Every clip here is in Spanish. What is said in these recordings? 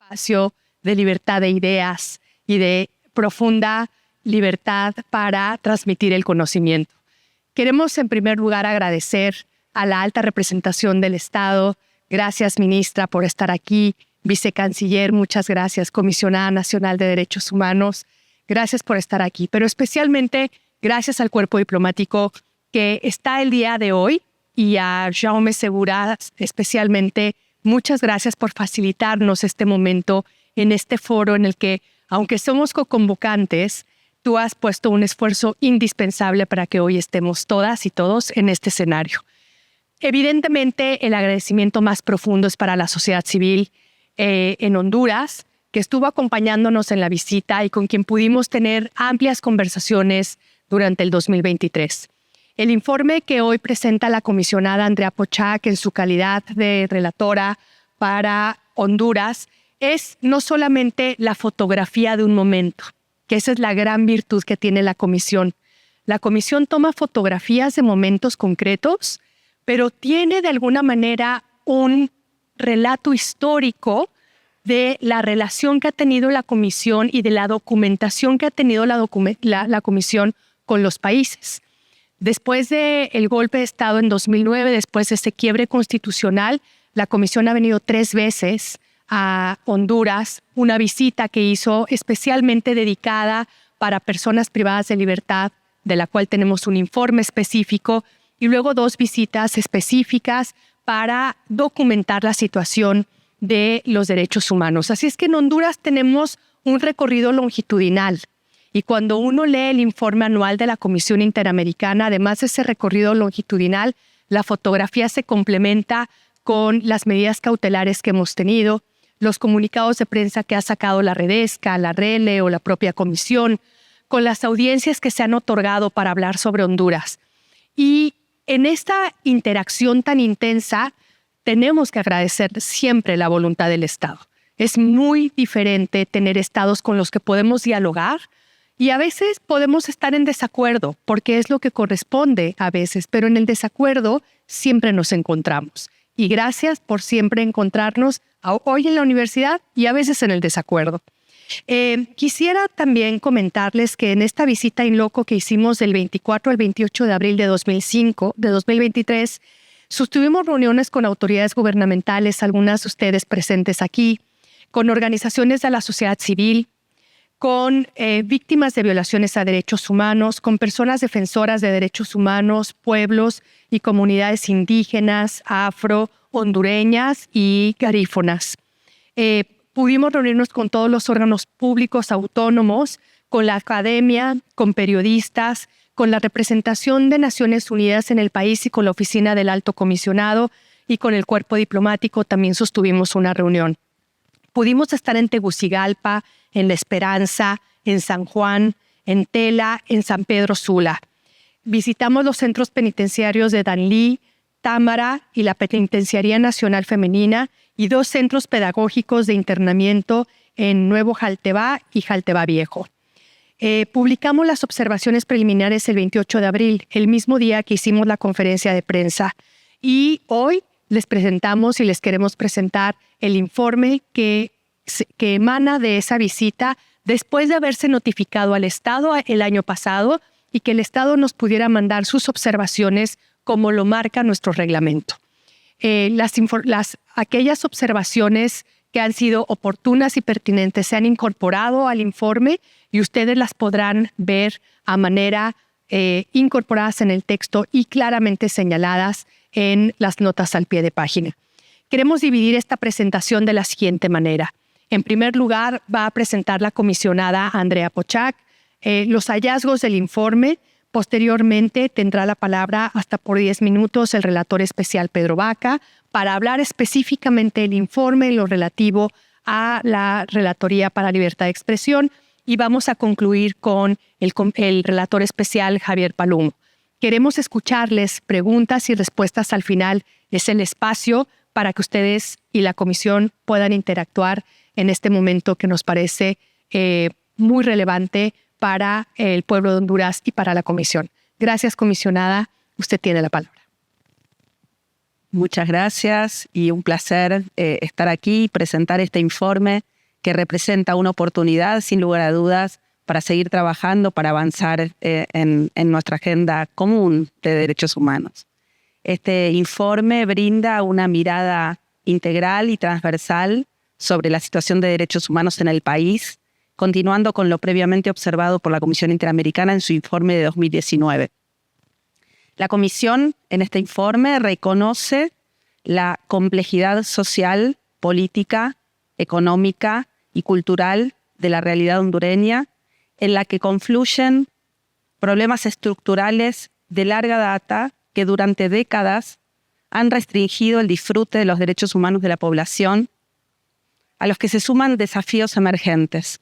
espacio de libertad de ideas y de profunda libertad para transmitir el conocimiento. Queremos, en primer lugar, agradecer a la alta representación del Estado. Gracias, ministra, por estar aquí. Vicecanciller, muchas gracias. Comisionada Nacional de Derechos Humanos, gracias por estar aquí. Pero especialmente, gracias al cuerpo diplomático que está el día de hoy y a Jaume Segura, especialmente, muchas gracias por facilitarnos este momento en este foro en el que, aunque somos co-convocantes, tú has puesto un esfuerzo indispensable para que hoy estemos todas y todos en este escenario. Evidentemente, el agradecimiento más profundo es para la sociedad civil en Honduras, que estuvo acompañándonos en la visita y con quien pudimos tener amplias conversaciones durante el 2023. El informe que hoy presenta la comisionada Andrea Pochac en su calidad de relatora para Honduras es no solamente la fotografía de un momento, que esa es la gran virtud que tiene la comisión. La comisión toma fotografías de momentos concretos, pero tiene de alguna manera un relato histórico de la relación que ha tenido la comisión y de la documentación que ha tenido la comisión con los países. Después del golpe de Estado en 2009, después de ese quiebre constitucional, la comisión ha venido 3 veces a Honduras, una visita que hizo especialmente dedicada para personas privadas de libertad, de la cual tenemos un informe específico, y luego 2 visitas específicas para documentar la situación de los derechos humanos. Así es que en Honduras tenemos un recorrido longitudinal. Y cuando uno lee el informe anual de la Comisión Interamericana, además de ese recorrido longitudinal, la fotografía se complementa con las medidas cautelares que hemos tenido, los comunicados de prensa que ha sacado la Redesca, la RELE o la propia Comisión, con las audiencias que se han otorgado para hablar sobre Honduras. Y en esta interacción tan intensa, tenemos que agradecer siempre la voluntad del Estado. Es muy diferente tener estados con los que podemos dialogar y a veces podemos estar en desacuerdo, porque es lo que corresponde a veces, pero en el desacuerdo siempre nos encontramos. Y gracias por siempre encontrarnos hoy en la universidad y a veces en el desacuerdo. Quisiera también comentarles que en esta visita in loco que hicimos del 24 al 28 de abril de 2023, sostuvimos reuniones con autoridades gubernamentales, algunas de ustedes presentes aquí, con organizaciones de la sociedad civil, con víctimas de violaciones a derechos humanos, con personas defensoras de derechos humanos, pueblos y comunidades indígenas, afro, hondureñas y garífonas. Pudimos reunirnos con todos los órganos públicos autónomos, con la academia, con periodistas, con la representación de Naciones Unidas en el país y con la oficina del Alto Comisionado y con el cuerpo diplomático también sostuvimos una reunión. Pudimos estar en Tegucigalpa, en La Esperanza, en San Juan, en Tela, en San Pedro Sula. Visitamos los centros penitenciarios de Danlí, Támara y la Penitenciaría Nacional Femenina y 2 centros pedagógicos de internamiento en Nuevo Jaltebá y Jaltebá Viejo. Publicamos las observaciones preliminares el 28 de abril, el mismo día que hicimos la conferencia de prensa. Y hoy les presentamos y les queremos presentar el informe que emana de esa visita después de haberse notificado al Estado el año pasado y que el Estado nos pudiera mandar sus observaciones como lo marca nuestro reglamento. Aquellas observaciones que han sido oportunas y pertinentes se han incorporado al informe y ustedes las podrán ver a manera incorporadas en el texto y claramente señaladas en las notas al pie de página. Queremos dividir esta presentación de la siguiente manera. En primer lugar, va a presentar la comisionada Andrea Pochac los hallazgos del informe. Posteriormente, tendrá la palabra hasta por 10 minutos el relator especial Pedro Vaca para hablar específicamente del informe en lo relativo a la Relatoría para Libertad de Expresión y vamos a concluir con el relator especial Javier Palomo. Queremos escucharles preguntas y respuestas al final. Es el espacio para que ustedes y la comisión puedan interactuar en este momento que nos parece muy relevante para el pueblo de Honduras y para la comisión. Gracias, comisionada. Usted tiene la palabra. Muchas gracias y un placer estar aquí y presentar este informe que representa una oportunidad, sin lugar a dudas, para seguir trabajando, para avanzar en nuestra agenda común de derechos humanos. Este informe brinda una mirada integral y transversal sobre la situación de derechos humanos en el país, continuando con lo previamente observado por la Comisión Interamericana en su informe de 2019. La Comisión, en este informe, reconoce la complejidad social, política, económica y cultural de la realidad hondureña, en la que confluyen problemas estructurales de larga data que durante décadas han restringido el disfrute de los derechos humanos de la población, a los que se suman desafíos emergentes.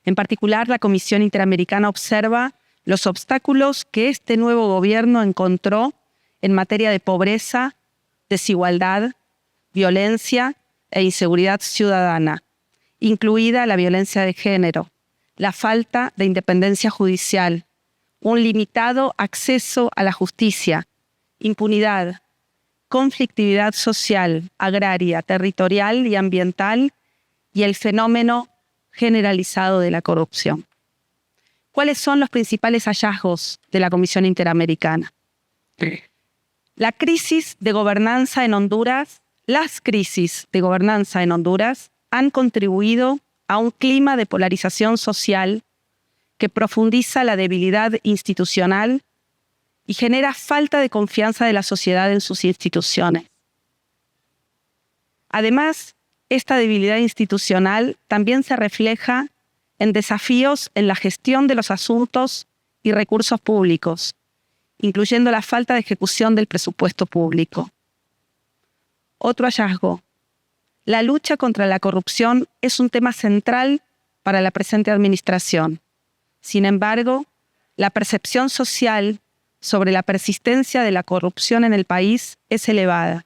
En particular, la Comisión Interamericana observa los obstáculos que este nuevo gobierno encontró en materia de pobreza, desigualdad, violencia e inseguridad ciudadana, incluida la violencia de género, la falta de independencia judicial, un limitado acceso a la justicia, impunidad, conflictividad social, agraria, territorial y ambiental, y el fenómeno generalizado de la corrupción. ¿Cuáles son los principales hallazgos de la Comisión Interamericana? La crisis de gobernanza en Honduras, las crisis de gobernanza en Honduras han contribuido a un clima de polarización social que profundiza la debilidad institucional y genera falta de confianza de la sociedad en sus instituciones. Además, esta debilidad institucional también se refleja en desafíos en la gestión de los asuntos y recursos públicos, incluyendo la falta de ejecución del presupuesto público. Otro hallazgo: la lucha contra la corrupción es un tema central para la presente administración. Sin embargo, la percepción social sobre la persistencia de la corrupción en el país es elevada.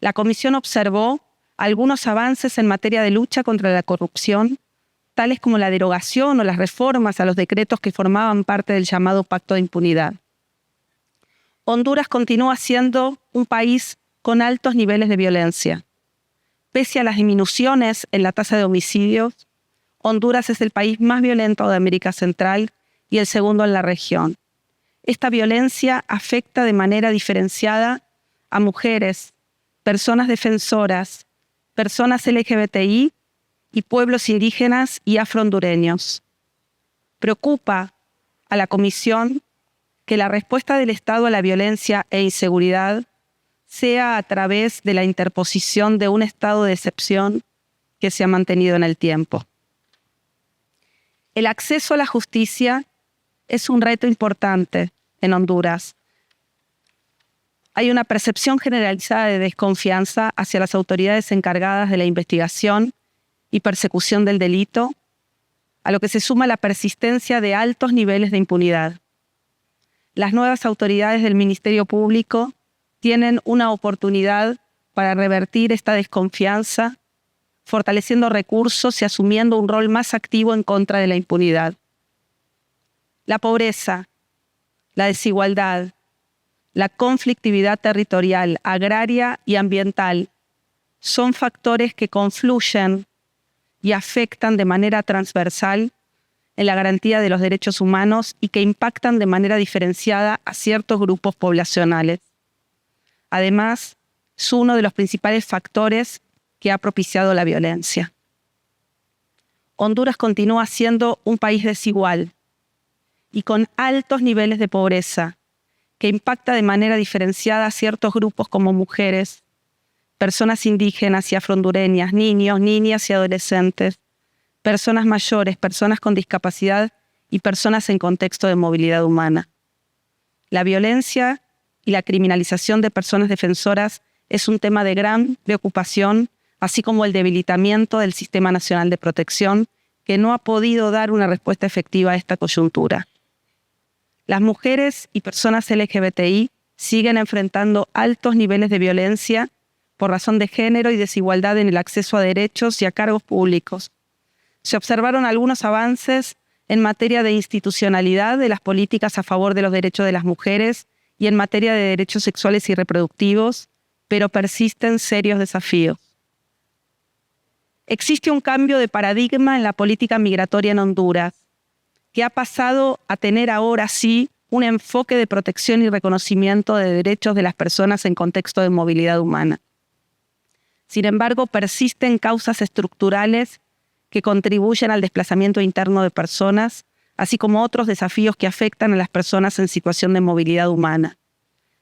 La Comisión observó algunos avances en materia de lucha contra la corrupción, tales como la derogación o las reformas a los decretos que formaban parte del llamado Pacto de Impunidad. Honduras continúa siendo un país con altos niveles de violencia. Pese a las disminuciones en la tasa de homicidios, Honduras es el país más violento de América Central y el segundo en la región. Esta violencia afecta de manera diferenciada a mujeres, personas defensoras, personas LGBTI y pueblos indígenas y afrohondureños. Preocupa a la Comisión que la respuesta del Estado a la violencia e inseguridad sea a través de la interposición de un estado de excepción que se ha mantenido en el tiempo. El acceso a la justicia es un reto importante en Honduras. Hay una percepción generalizada de desconfianza hacia las autoridades encargadas de la investigación y persecución del delito, a lo que se suma la persistencia de altos niveles de impunidad. Las nuevas autoridades del Ministerio Público tienen una oportunidad para revertir esta desconfianza, fortaleciendo recursos y asumiendo un rol más activo en contra de la impunidad. La pobreza, la desigualdad, la conflictividad territorial, agraria y ambiental son factores que confluyen y afectan de manera transversal en la garantía de los derechos humanos y que impactan de manera diferenciada a ciertos grupos poblacionales. Además, es uno de los principales factores que ha propiciado la violencia. Honduras continúa siendo un país desigual y con altos niveles de pobreza, que impacta de manera diferenciada a ciertos grupos como mujeres, personas indígenas y afrohondureñas, niños, niñas y adolescentes, personas mayores, personas con discapacidad y personas en contexto de movilidad humana. La violencia y la criminalización de personas defensoras es un tema de gran preocupación, así como el debilitamiento del Sistema Nacional de Protección, que no ha podido dar una respuesta efectiva a esta coyuntura. Las mujeres y personas LGBTI siguen enfrentando altos niveles de violencia por razón de género y desigualdad en el acceso a derechos y a cargos públicos. Se observaron algunos avances en materia de institucionalidad de las políticas a favor de los derechos de las mujeres y en materia de derechos sexuales y reproductivos, pero persisten serios desafíos. Existe un cambio de paradigma en la política migratoria en Honduras, que ha pasado a tener ahora sí un enfoque de protección y reconocimiento de derechos de las personas en contexto de movilidad humana. Sin embargo, persisten causas estructurales que contribuyen al desplazamiento interno de personas, así como otros desafíos que afectan a las personas en situación de movilidad humana.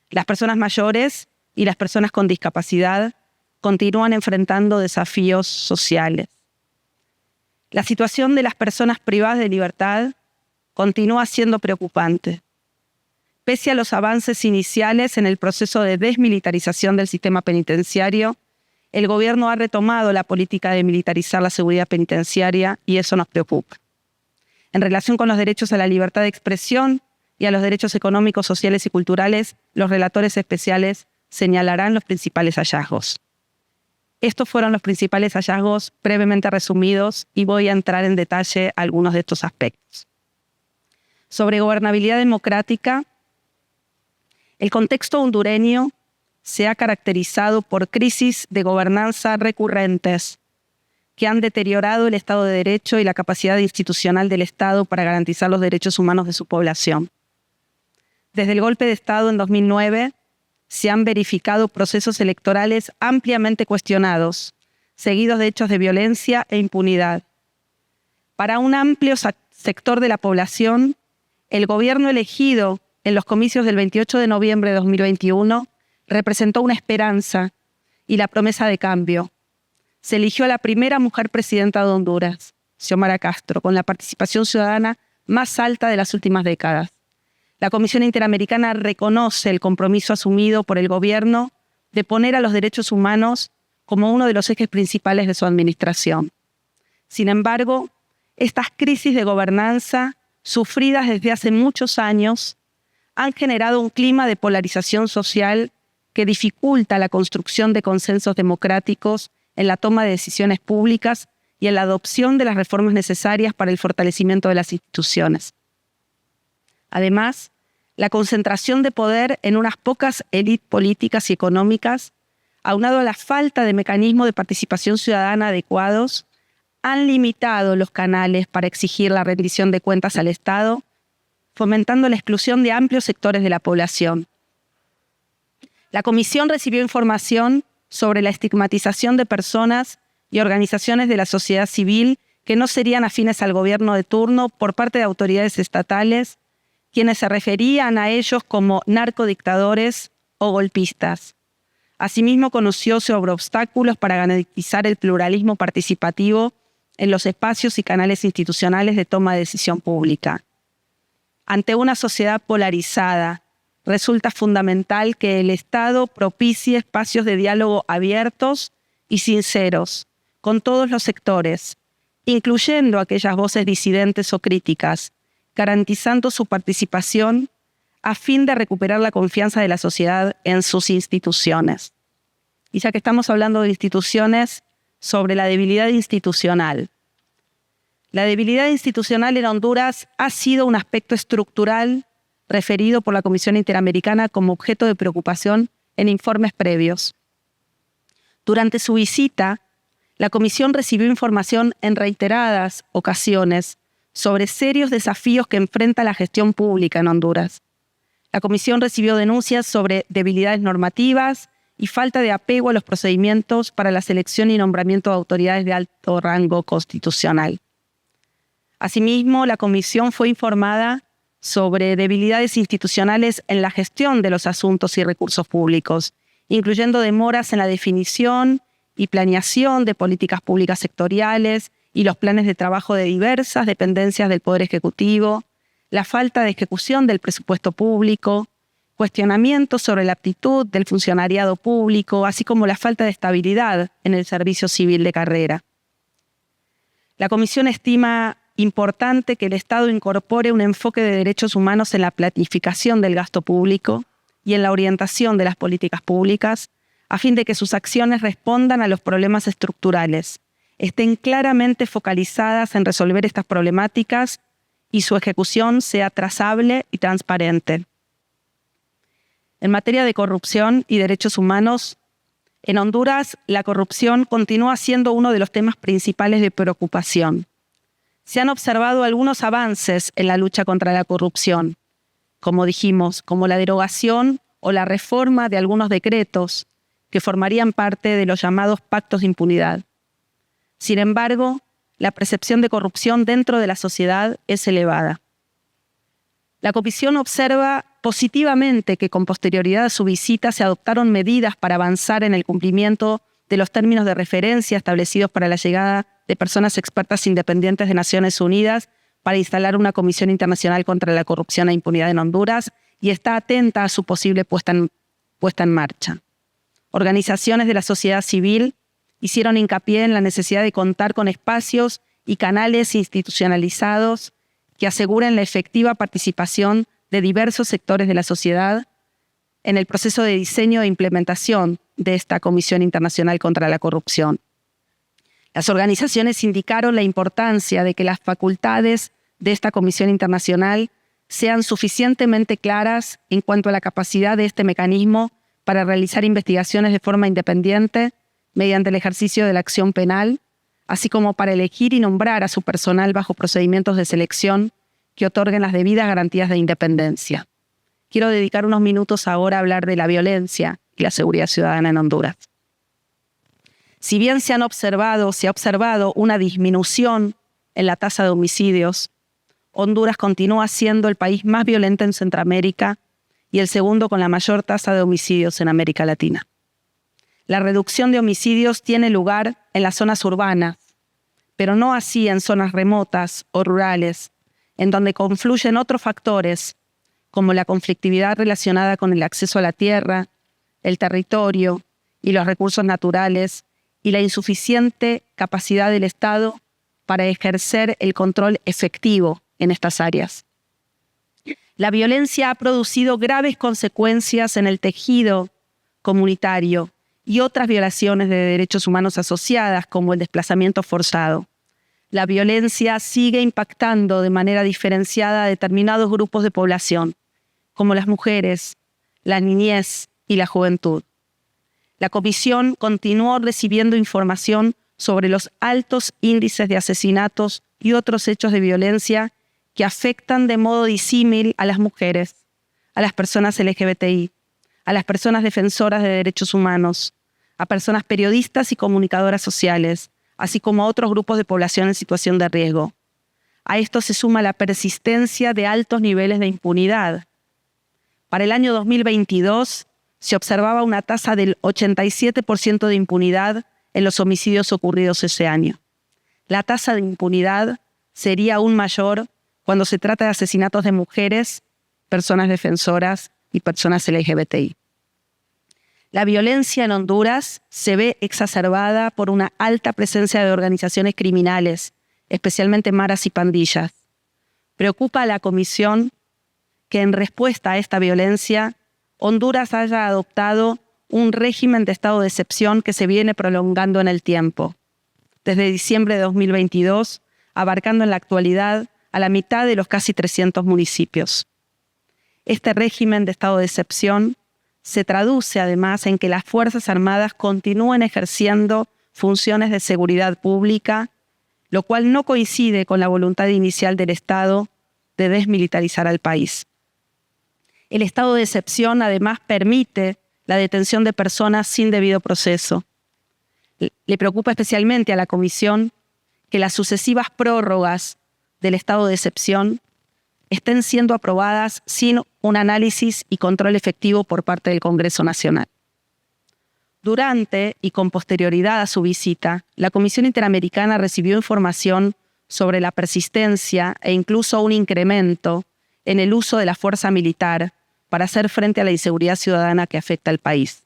Las personas mayores y las personas con discapacidad continúan enfrentando desafíos sociales. La situación de las personas privadas de libertad continúa siendo preocupante. Pese a los avances iniciales en el proceso de desmilitarización del sistema penitenciario, el gobierno ha retomado la política de militarizar la seguridad penitenciaria y eso nos preocupa. En relación con los derechos a la libertad de expresión y a los derechos económicos, sociales y culturales, los relatores especiales señalarán los principales hallazgos. Estos fueron los principales hallazgos brevemente resumidos y voy a entrar en detalle a algunos de estos aspectos. Sobre gobernabilidad democrática, el contexto hondureño se ha caracterizado por crisis de gobernanza recurrentes que han deteriorado el Estado de Derecho y la capacidad institucional del Estado para garantizar los derechos humanos de su población. Desde el golpe de Estado en 2009, se han verificado procesos electorales ampliamente cuestionados, seguidos de hechos de violencia e impunidad. Para un amplio sector de la población, el gobierno elegido en los comicios del 28 de noviembre de 2021 representó una esperanza y la promesa de cambio. Se eligió a la primera mujer presidenta de Honduras, Xiomara Castro, con la participación ciudadana más alta de las últimas décadas. La Comisión Interamericana reconoce el compromiso asumido por el gobierno de poner a los derechos humanos como uno de los ejes principales de su administración. Sin embargo, estas crisis de gobernanza, sufridas desde hace muchos años, han generado un clima de polarización social que dificulta la construcción de consensos democráticos en la toma de decisiones públicas y en la adopción de las reformas necesarias para el fortalecimiento de las instituciones. Además, la concentración de poder en unas pocas élites políticas y económicas, aunado a la falta de mecanismos de participación ciudadana adecuados, han limitado los canales para exigir la rendición de cuentas al Estado, fomentando la exclusión de amplios sectores de la población. La Comisión recibió información sobre la estigmatización de personas y organizaciones de la sociedad civil que no serían afines al gobierno de turno por parte de autoridades estatales, quienes se referían a ellos como narcodictadores o golpistas. Asimismo, conoció sobre obstáculos para garantizar el pluralismo participativo en los espacios y canales institucionales de toma de decisión pública. Ante una sociedad polarizada, resulta fundamental que el Estado propicie espacios de diálogo abiertos y sinceros con todos los sectores, incluyendo aquellas voces disidentes o críticas, garantizando su participación a fin de recuperar la confianza de la sociedad en sus instituciones. Y ya que estamos hablando de instituciones, sobre la debilidad institucional. La debilidad institucional en Honduras ha sido un aspecto estructural referido por la Comisión Interamericana como objeto de preocupación en informes previos. Durante su visita, la Comisión recibió información en reiteradas ocasiones sobre serios desafíos que enfrenta la gestión pública en Honduras. La Comisión recibió denuncias sobre debilidades normativas y falta de apego a los procedimientos para la selección y nombramiento de autoridades de alto rango constitucional. Asimismo, la Comisión fue informada sobre debilidades institucionales en la gestión de los asuntos y recursos públicos, incluyendo demoras en la definición y planeación de políticas públicas sectoriales y los planes de trabajo de diversas dependencias del Poder Ejecutivo, la falta de ejecución del presupuesto público, cuestionamientos sobre la aptitud del funcionariado público, así como la falta de estabilidad en el servicio civil de carrera. La Comisión estima importante que el Estado incorpore un enfoque de derechos humanos en la planificación del gasto público y en la orientación de las políticas públicas, a fin de que sus acciones respondan a los problemas estructurales, estén claramente focalizadas en resolver estas problemáticas y su ejecución sea trazable y transparente. En materia de corrupción y derechos humanos, En Honduras, la corrupción continúa siendo uno de los temas principales de preocupación. Se han observado algunos avances en la lucha contra la corrupción, como dijimos, como la derogación o la reforma de algunos decretos que formarían parte de los llamados pactos de impunidad. Sin embargo, la percepción de corrupción dentro de la sociedad es elevada. La Comisión observa positivamente que con posterioridad a su visita se adoptaron medidas para avanzar en el cumplimiento de los términos de referencia establecidos para la llegada de personas expertas independientes de Naciones Unidas para instalar una Comisión Internacional contra la Corrupción e Impunidad en Honduras y está atenta a su posible puesta en marcha. Organizaciones de la sociedad civil hicieron hincapié en la necesidad de contar con espacios y canales institucionalizados que aseguren la efectiva participación de diversos sectores de la sociedad en el proceso de diseño e implementación de esta Comisión Internacional contra la Corrupción. Las organizaciones indicaron la importancia de que las facultades de esta Comisión Internacional sean suficientemente claras en cuanto a la capacidad de este mecanismo para realizar investigaciones de forma independiente mediante el ejercicio de la acción penal, así como para elegir y nombrar a su personal bajo procedimientos de selección que otorguen las debidas garantías de independencia. Quiero dedicar unos minutos ahora a hablar de la violencia y la seguridad ciudadana en Honduras. Si bien se ha observado una disminución en la tasa de homicidios, Honduras continúa siendo el país más violento en Centroamérica y el segundo con la mayor tasa de homicidios en América Latina. La reducción de homicidios tiene lugar en las zonas urbanas, pero no así en zonas remotas o rurales, en donde confluyen otros factores, como la conflictividad relacionada con el acceso a la tierra, el territorio y los recursos naturales, y la insuficiente capacidad del Estado para ejercer el control efectivo en estas áreas. La violencia ha producido graves consecuencias en el tejido comunitario y otras violaciones de derechos humanos asociadas, como el desplazamiento forzado. La violencia sigue impactando de manera diferenciada a determinados grupos de población, como las mujeres, la niñez y la juventud. La Comisión continuó recibiendo información sobre los altos índices de asesinatos y otros hechos de violencia que afectan de modo disímil a las mujeres, a las personas LGBTI, a las personas defensoras de derechos humanos, a personas periodistas y comunicadoras sociales, así como a otros grupos de población en situación de riesgo. A esto se suma la persistencia de altos niveles de impunidad. Para el año 2022 se observaba una tasa del 87% de impunidad en los homicidios ocurridos ese año. La tasa de impunidad sería aún mayor cuando se trata de asesinatos de mujeres, personas defensoras y personas LGBTI. La violencia en Honduras se ve exacerbada por una alta presencia de organizaciones criminales, especialmente maras y pandillas. Preocupa a la Comisión que en respuesta a esta violencia, Honduras haya adoptado un régimen de estado de excepción que se viene prolongando en el tiempo, desde diciembre de 2022, abarcando en la actualidad a la mitad de los casi 300 municipios. Este régimen de estado de excepción se traduce además en que las Fuerzas Armadas continúen ejerciendo funciones de seguridad pública, lo cual no coincide con la voluntad inicial del Estado de desmilitarizar al país. El estado de excepción además permite la detención de personas sin debido proceso. Le preocupa especialmente a la Comisión que las sucesivas prórrogas del estado de excepción estén siendo aprobadas sin un análisis y control efectivo por parte del Congreso Nacional. Durante y con posterioridad a su visita, la Comisión Interamericana recibió información sobre la persistencia e incluso un incremento en el uso de la fuerza militar para hacer frente a la inseguridad ciudadana que afecta al país.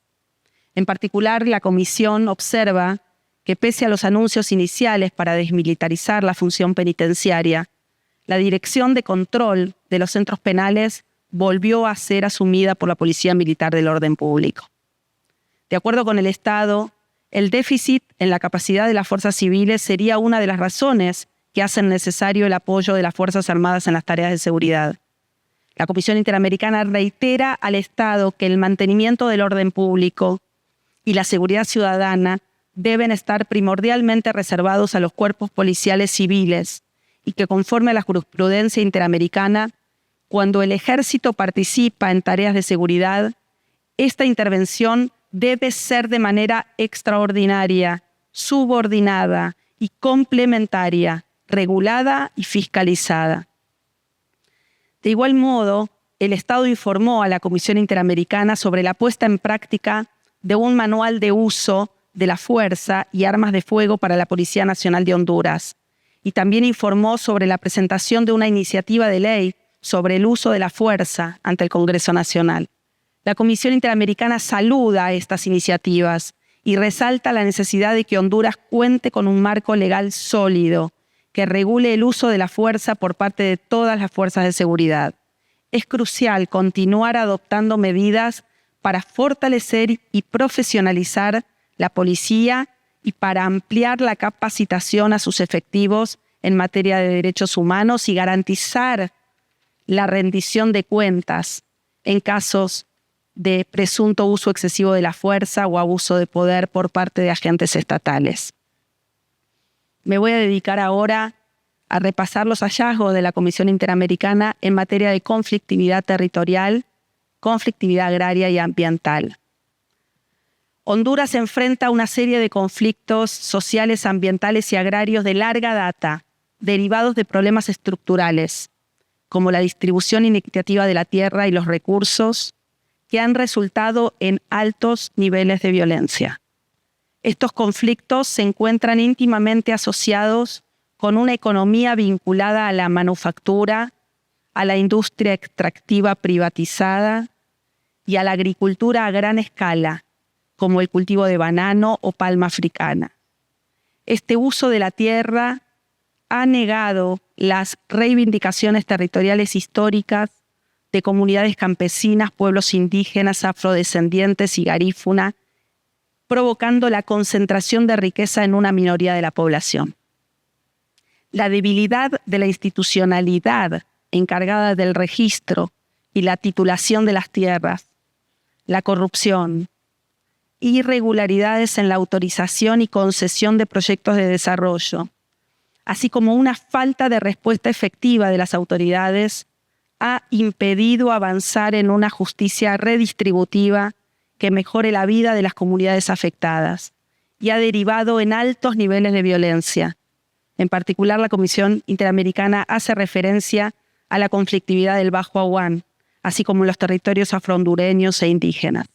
En particular, la Comisión observa que pese a los anuncios iniciales para desmilitarizar la función penitenciaria, la dirección de control de los centros penales volvió a ser asumida por la Policía Militar del Orden Público. De acuerdo con el Estado, el déficit en la capacidad de las fuerzas civiles sería una de las razones que hacen necesario el apoyo de las Fuerzas Armadas en las tareas de seguridad. La Comisión Interamericana reitera al Estado que el mantenimiento del orden público y la seguridad ciudadana deben estar primordialmente reservados a los cuerpos policiales civiles y que, conforme a la jurisprudencia interamericana, cuando el ejército participa en tareas de seguridad, esta intervención debe ser de manera extraordinaria, subordinada y complementaria, regulada y fiscalizada. De igual modo, el Estado informó a la Comisión Interamericana sobre la puesta en práctica de un manual de uso de la fuerza y armas de fuego para la Policía Nacional de Honduras, y también informó sobre la presentación de una iniciativa de ley sobre el uso de la fuerza ante el Congreso Nacional. La Comisión Interamericana saluda estas iniciativas y resalta la necesidad de que Honduras cuente con un marco legal sólido que regule el uso de la fuerza por parte de todas las fuerzas de seguridad. Es crucial continuar adoptando medidas para fortalecer y profesionalizar la policía y para ampliar la capacitación a sus efectivos en materia de derechos humanos y garantizar la rendición de cuentas en casos de presunto uso excesivo de la fuerza o abuso de poder por parte de agentes estatales. Me voy a dedicar ahora a repasar los hallazgos de la Comisión Interamericana en materia de conflictividad territorial, conflictividad agraria y ambiental. Honduras enfrenta a una serie de conflictos sociales, ambientales y agrarios de larga data, derivados de problemas estructurales, como la distribución inequitativa de la tierra y los recursos, que han resultado en altos niveles de violencia. Estos conflictos se encuentran íntimamente asociados con una economía vinculada a la manufactura, a la industria extractiva privatizada y a la agricultura a gran escala, como el cultivo de banano o palma africana. Este uso de la tierra ha negado las reivindicaciones territoriales históricas de comunidades campesinas, pueblos indígenas, afrodescendientes y garífuna, provocando la concentración de riqueza en una minoría de la población. La debilidad de la institucionalidad encargada del registro y la titulación de las tierras, la corrupción, irregularidades en la autorización y concesión de proyectos de desarrollo, así como una falta de respuesta efectiva de las autoridades, ha impedido avanzar en una justicia redistributiva que mejore la vida de las comunidades afectadas y ha derivado en altos niveles de violencia. En particular, la Comisión Interamericana hace referencia a la conflictividad del Bajo Aguán, así como en los territorios afrohondureños e indígenas.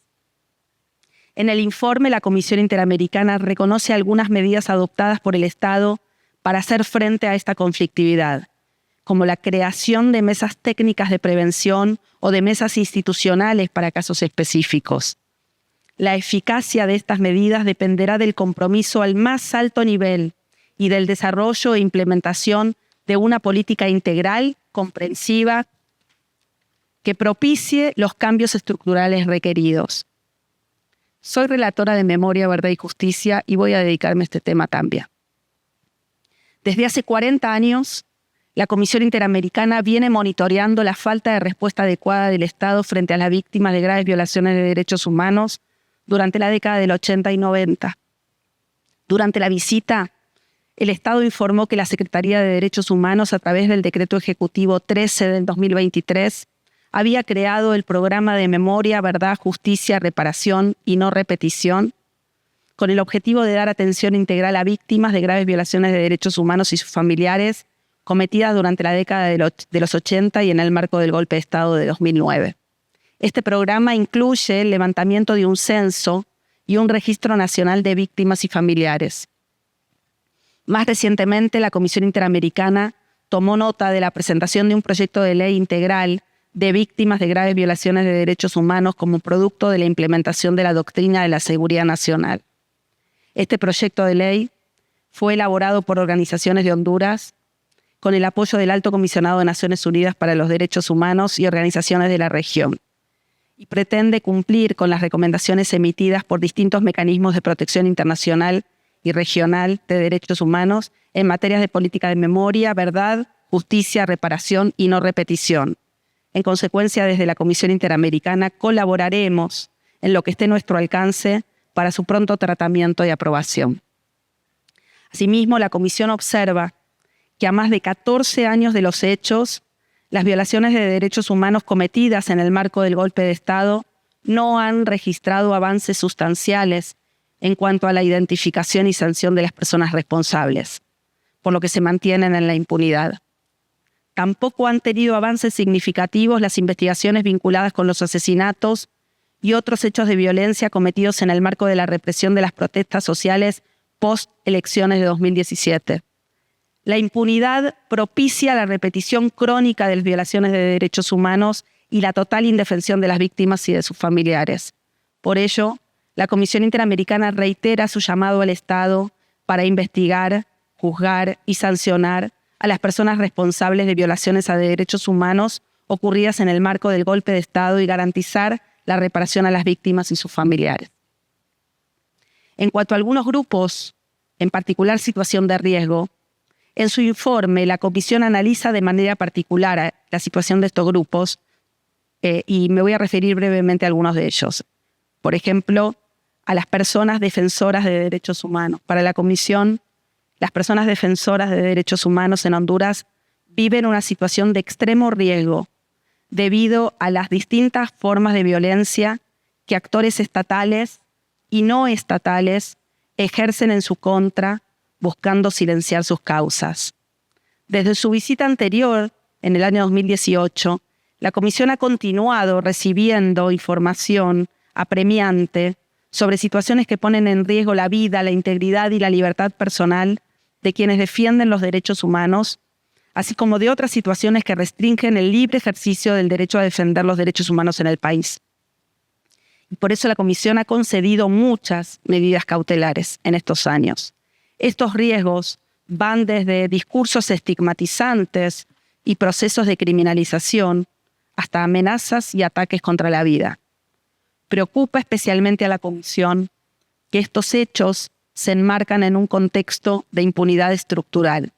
En el informe, la Comisión Interamericana reconoce algunas medidas adoptadas por el Estado para hacer frente a esta conflictividad, como la creación de mesas técnicas de prevención o de mesas institucionales para casos específicos. La eficacia de estas medidas dependerá del compromiso al más alto nivel y del desarrollo e implementación de una política integral, comprensiva, que propicie los cambios estructurales requeridos. Soy relatora de Memoria, Verdad y Justicia y voy a dedicarme a este tema también. Desde hace 40 años, la Comisión Interamericana viene monitoreando la falta de respuesta adecuada del Estado frente a las víctimas de graves violaciones de derechos humanos durante la década del 80 y 90. Durante la visita, el Estado informó que la Secretaría de Derechos Humanos, a través del Decreto Ejecutivo 13 del 2023, había creado el Programa de Memoria, Verdad, Justicia, Reparación y No Repetición, con el objetivo de dar atención integral a víctimas de graves violaciones de derechos humanos y sus familiares cometidas durante la década de los 80 y en el marco del golpe de Estado de 2009. Este programa incluye el levantamiento de un censo y un registro nacional de víctimas y familiares. Más recientemente, la Comisión Interamericana tomó nota de la presentación de un proyecto de ley integral de víctimas de graves violaciones de derechos humanos como producto de la implementación de la doctrina de la seguridad nacional. Este proyecto de ley fue elaborado por organizaciones de Honduras con el apoyo del Alto Comisionado de Naciones Unidas para los Derechos Humanos y organizaciones de la región, y pretende cumplir con las recomendaciones emitidas por distintos mecanismos de protección internacional y regional de derechos humanos en materias de política de memoria, verdad, justicia, reparación y no repetición. En consecuencia, desde la Comisión Interamericana colaboraremos en lo que esté a nuestro alcance para su pronto tratamiento y aprobación. Asimismo, la Comisión observa que a más de 14 años de los hechos, las violaciones de derechos humanos cometidas en el marco del golpe de Estado no han registrado avances sustanciales en cuanto a la identificación y sanción de las personas responsables, por lo que se mantienen en la impunidad. Tampoco han tenido avances significativos las investigaciones vinculadas con los asesinatos y otros hechos de violencia cometidos en el marco de la represión de las protestas sociales post-elecciones de 2017. La impunidad propicia la repetición crónica de las violaciones de derechos humanos y la total indefensión de las víctimas y de sus familiares. Por ello, la Comisión Interamericana reitera su llamado al Estado para investigar, juzgar y sancionar a las personas responsables de violaciones a derechos humanos ocurridas en el marco del golpe de Estado y garantizar la reparación a las víctimas y sus familiares. En cuanto a algunos grupos, en particular situación de riesgo, en su informe la Comisión analiza de manera particular la situación de estos grupos y me voy a referir brevemente a algunos de ellos. Por ejemplo, a las personas defensoras de derechos humanos. Para la Comisión, las personas defensoras de derechos humanos en Honduras viven una situación de extremo riesgo debido a las distintas formas de violencia que actores estatales y no estatales ejercen en su contra, buscando silenciar sus causas. Desde su visita anterior, en el año 2018, la Comisión ha continuado recibiendo información apremiante sobre situaciones que ponen en riesgo la vida, la integridad y la libertad personal de quienes defienden los derechos humanos, así como de otras situaciones que restringen el libre ejercicio del derecho a defender los derechos humanos en el país. Y por eso la Comisión ha concedido muchas medidas cautelares en estos años. Estos riesgos van desde discursos estigmatizantes y procesos de criminalización hasta amenazas y ataques contra la vida. Preocupa especialmente a la Comisión que estos hechos se enmarcan en un contexto de impunidad estructural.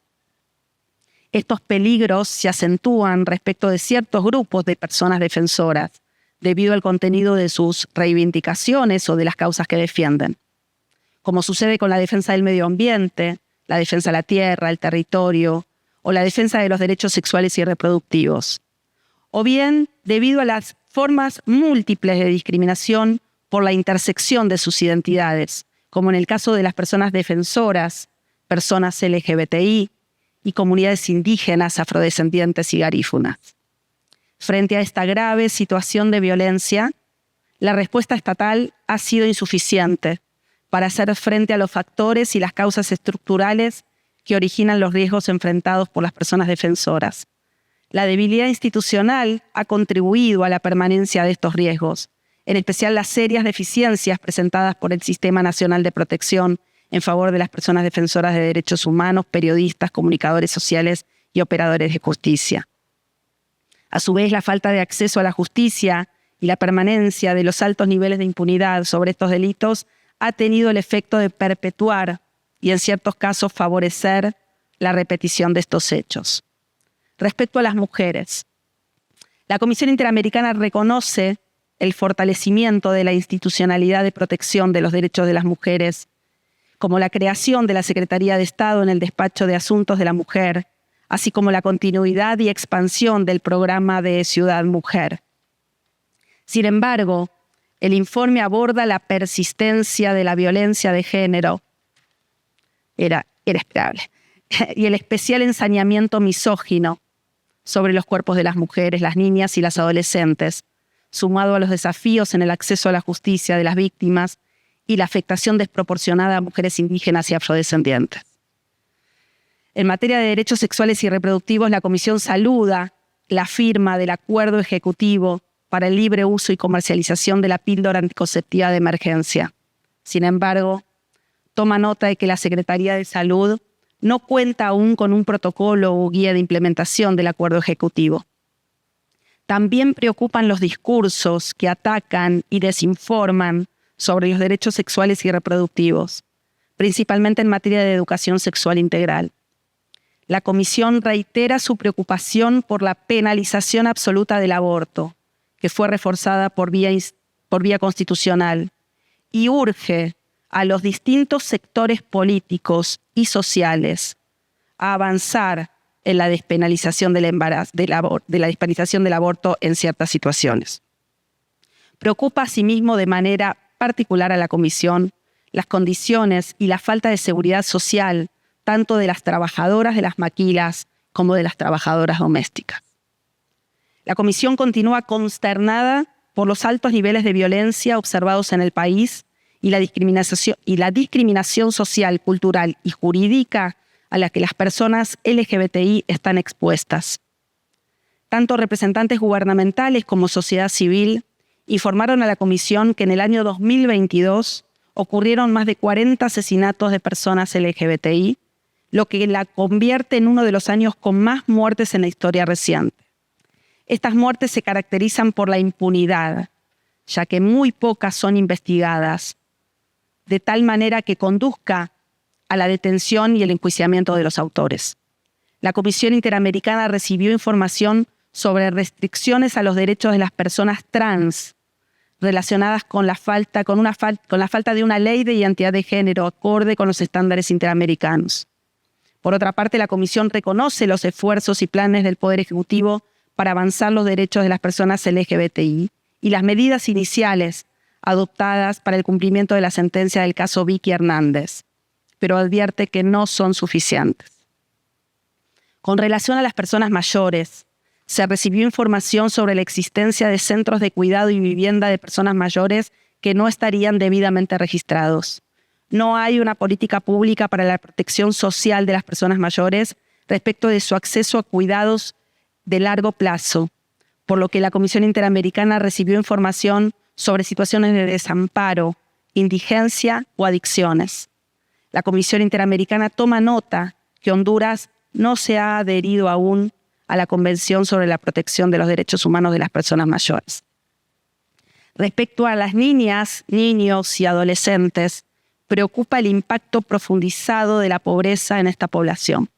Estos peligros se acentúan respecto de ciertos grupos de personas defensoras debido al contenido de sus reivindicaciones o de las causas que defienden, como sucede con la defensa del medio ambiente, la defensa de la tierra, el territorio o la defensa de los derechos sexuales y reproductivos, o bien debido a las formas múltiples de discriminación por la intersección de sus identidades, como en el caso de las personas defensoras, personas LGBTI y comunidades indígenas, afrodescendientes y garífunas. Frente a esta grave situación de violencia, la respuesta estatal ha sido insuficiente para hacer frente a los factores y las causas estructurales que originan los riesgos enfrentados por las personas defensoras. La debilidad institucional ha contribuido a la permanencia de estos riesgos, en especial las serias deficiencias presentadas por el Sistema Nacional de Protección en favor de las personas defensoras de derechos humanos, periodistas, comunicadores sociales y operadores de justicia. A su vez, la falta de acceso a la justicia y la permanencia de los altos niveles de impunidad sobre estos delitos ha tenido el efecto de perpetuar y, en ciertos casos, favorecer la repetición de estos hechos. Respecto a las mujeres, la Comisión Interamericana reconoce el fortalecimiento de la institucionalidad de protección de los derechos de las mujeres, como la creación de la Secretaría de Estado en el Despacho de Asuntos de la Mujer, así como la continuidad y expansión del programa de Ciudad Mujer. Sin embargo, el informe aborda la persistencia de la violencia de género, era esperable, y el especial ensañamiento misógino sobre los cuerpos de las mujeres, las niñas y las adolescentes, sumado a los desafíos en el acceso a la justicia de las víctimas y la afectación desproporcionada a mujeres indígenas y afrodescendientes. En materia de derechos sexuales y reproductivos, la Comisión saluda la firma del Acuerdo Ejecutivo para el libre uso y comercialización de la píldora anticonceptiva de emergencia. Sin embargo, toma nota de que la Secretaría de Salud no cuenta aún con un protocolo o guía de implementación del Acuerdo Ejecutivo. También preocupan los discursos que atacan y desinforman sobre los derechos sexuales y reproductivos, principalmente en materia de educación sexual integral. La Comisión reitera su preocupación por la penalización absoluta del aborto, que fue reforzada por vía constitucional, y urge a los distintos sectores políticos y sociales a avanzar en la despenalización del embarazo, de la despenalización del aborto en ciertas situaciones. Preocupa asimismo de manera particular a la Comisión las condiciones y la falta de seguridad social tanto de las trabajadoras de las maquilas como de las trabajadoras domésticas. La Comisión continúa consternada por los altos niveles de violencia observados en el país y la discriminación social, cultural y jurídica a la que las personas LGBTI están expuestas. Tanto representantes gubernamentales como sociedad civil informaron a la Comisión que en el año 2022 ocurrieron más de 40 asesinatos de personas LGBTI, lo que la convierte en uno de los años con más muertes en la historia reciente. Estas muertes se caracterizan por la impunidad, ya que muy pocas son investigadas, de tal manera que conduzca a la detención y el enjuiciamiento de los autores. La Comisión Interamericana recibió información sobre restricciones a los derechos de las personas trans relacionadas con la falta de una ley de identidad de género acorde con los estándares interamericanos. Por otra parte, la Comisión reconoce los esfuerzos y planes del Poder Ejecutivo para avanzar los derechos de las personas LGBTI y las medidas iniciales adoptadas para el cumplimiento de la sentencia del caso Vicky Hernández, pero advierte que no son suficientes. Con relación a las personas mayores, se recibió información sobre la existencia de centros de cuidado y vivienda de personas mayores que no estarían debidamente registrados. No hay una política pública para la protección social de las personas mayores respecto de su acceso a cuidados de largo plazo, por lo que la Comisión Interamericana recibió información sobre situaciones de desamparo, indigencia o adicciones. La Comisión Interamericana toma nota que Honduras no se ha adherido aún a la Convención sobre la Protección de los Derechos Humanos de las Personas Mayores. Respecto a las niñas, niños y adolescentes, preocupa el impacto profundizado de la pobreza en esta población.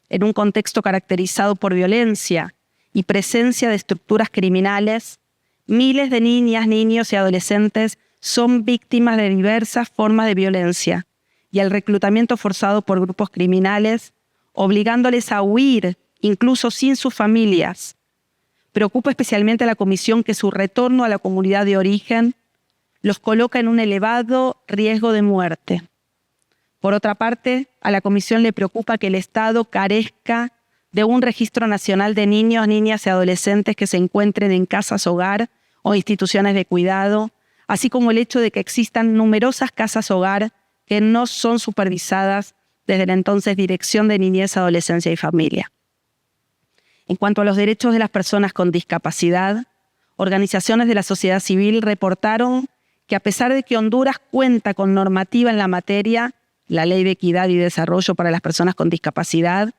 En un contexto caracterizado por violencia y presencia de estructuras criminales, miles de niñas, niños y adolescentes son víctimas de diversas formas de violencia y el reclutamiento forzado por grupos criminales, obligándoles a huir incluso sin sus familias. Preocupa especialmente a la Comisión que su retorno a la comunidad de origen los coloca en un elevado riesgo de muerte. Por otra parte, a la Comisión le preocupa que el Estado carezca de un registro nacional de niños, niñas y adolescentes que se encuentren en casas hogar o instituciones de cuidado, así como el hecho de que existan numerosas casas hogar que no son supervisadas desde la entonces Dirección de Niñez, Adolescencia y Familia. En cuanto a los derechos de las personas con discapacidad, organizaciones de la sociedad civil reportaron que a pesar de que Honduras cuenta con normativa en la materia, la Ley de Equidad y Desarrollo para las Personas con Discapacidad,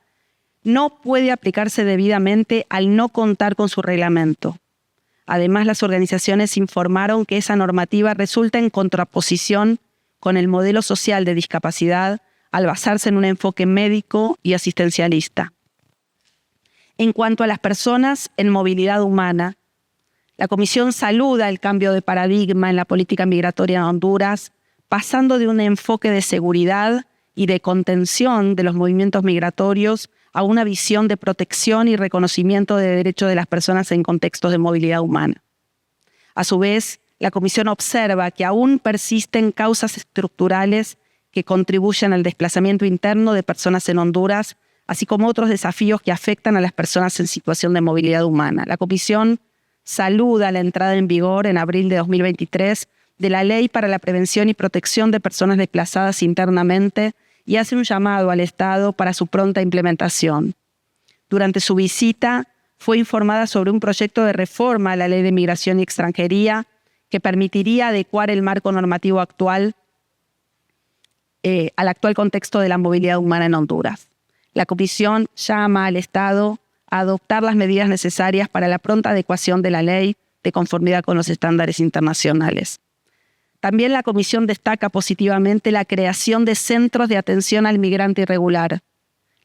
no puede aplicarse debidamente al no contar con su reglamento. Además, las organizaciones informaron que esa normativa resulta en contraposición con el modelo social de discapacidad al basarse en un enfoque médico y asistencialista. En cuanto a las personas en movilidad humana, la Comisión saluda el cambio de paradigma en la política migratoria en Honduras, pasando de un enfoque de seguridad y de contención de los movimientos migratorios a una visión de protección y reconocimiento de derechos de las personas en contextos de movilidad humana. A su vez, la Comisión observa que aún persisten causas estructurales que contribuyen al desplazamiento interno de personas en Honduras, así como otros desafíos que afectan a las personas en situación de movilidad humana. La Comisión saluda la entrada en vigor en abril de 2023 de la Ley para la Prevención y Protección de Personas Desplazadas Internamente y hace un llamado al Estado para su pronta implementación. Durante su visita, fue informada sobre un proyecto de reforma a la Ley de Migración y Extranjería que permitiría adecuar el marco normativo actual al actual contexto de la movilidad humana en Honduras. La Comisión llama al Estado a adoptar las medidas necesarias para la pronta adecuación de la ley de conformidad con los estándares internacionales. También la Comisión destaca positivamente la creación de centros de atención al migrante irregular.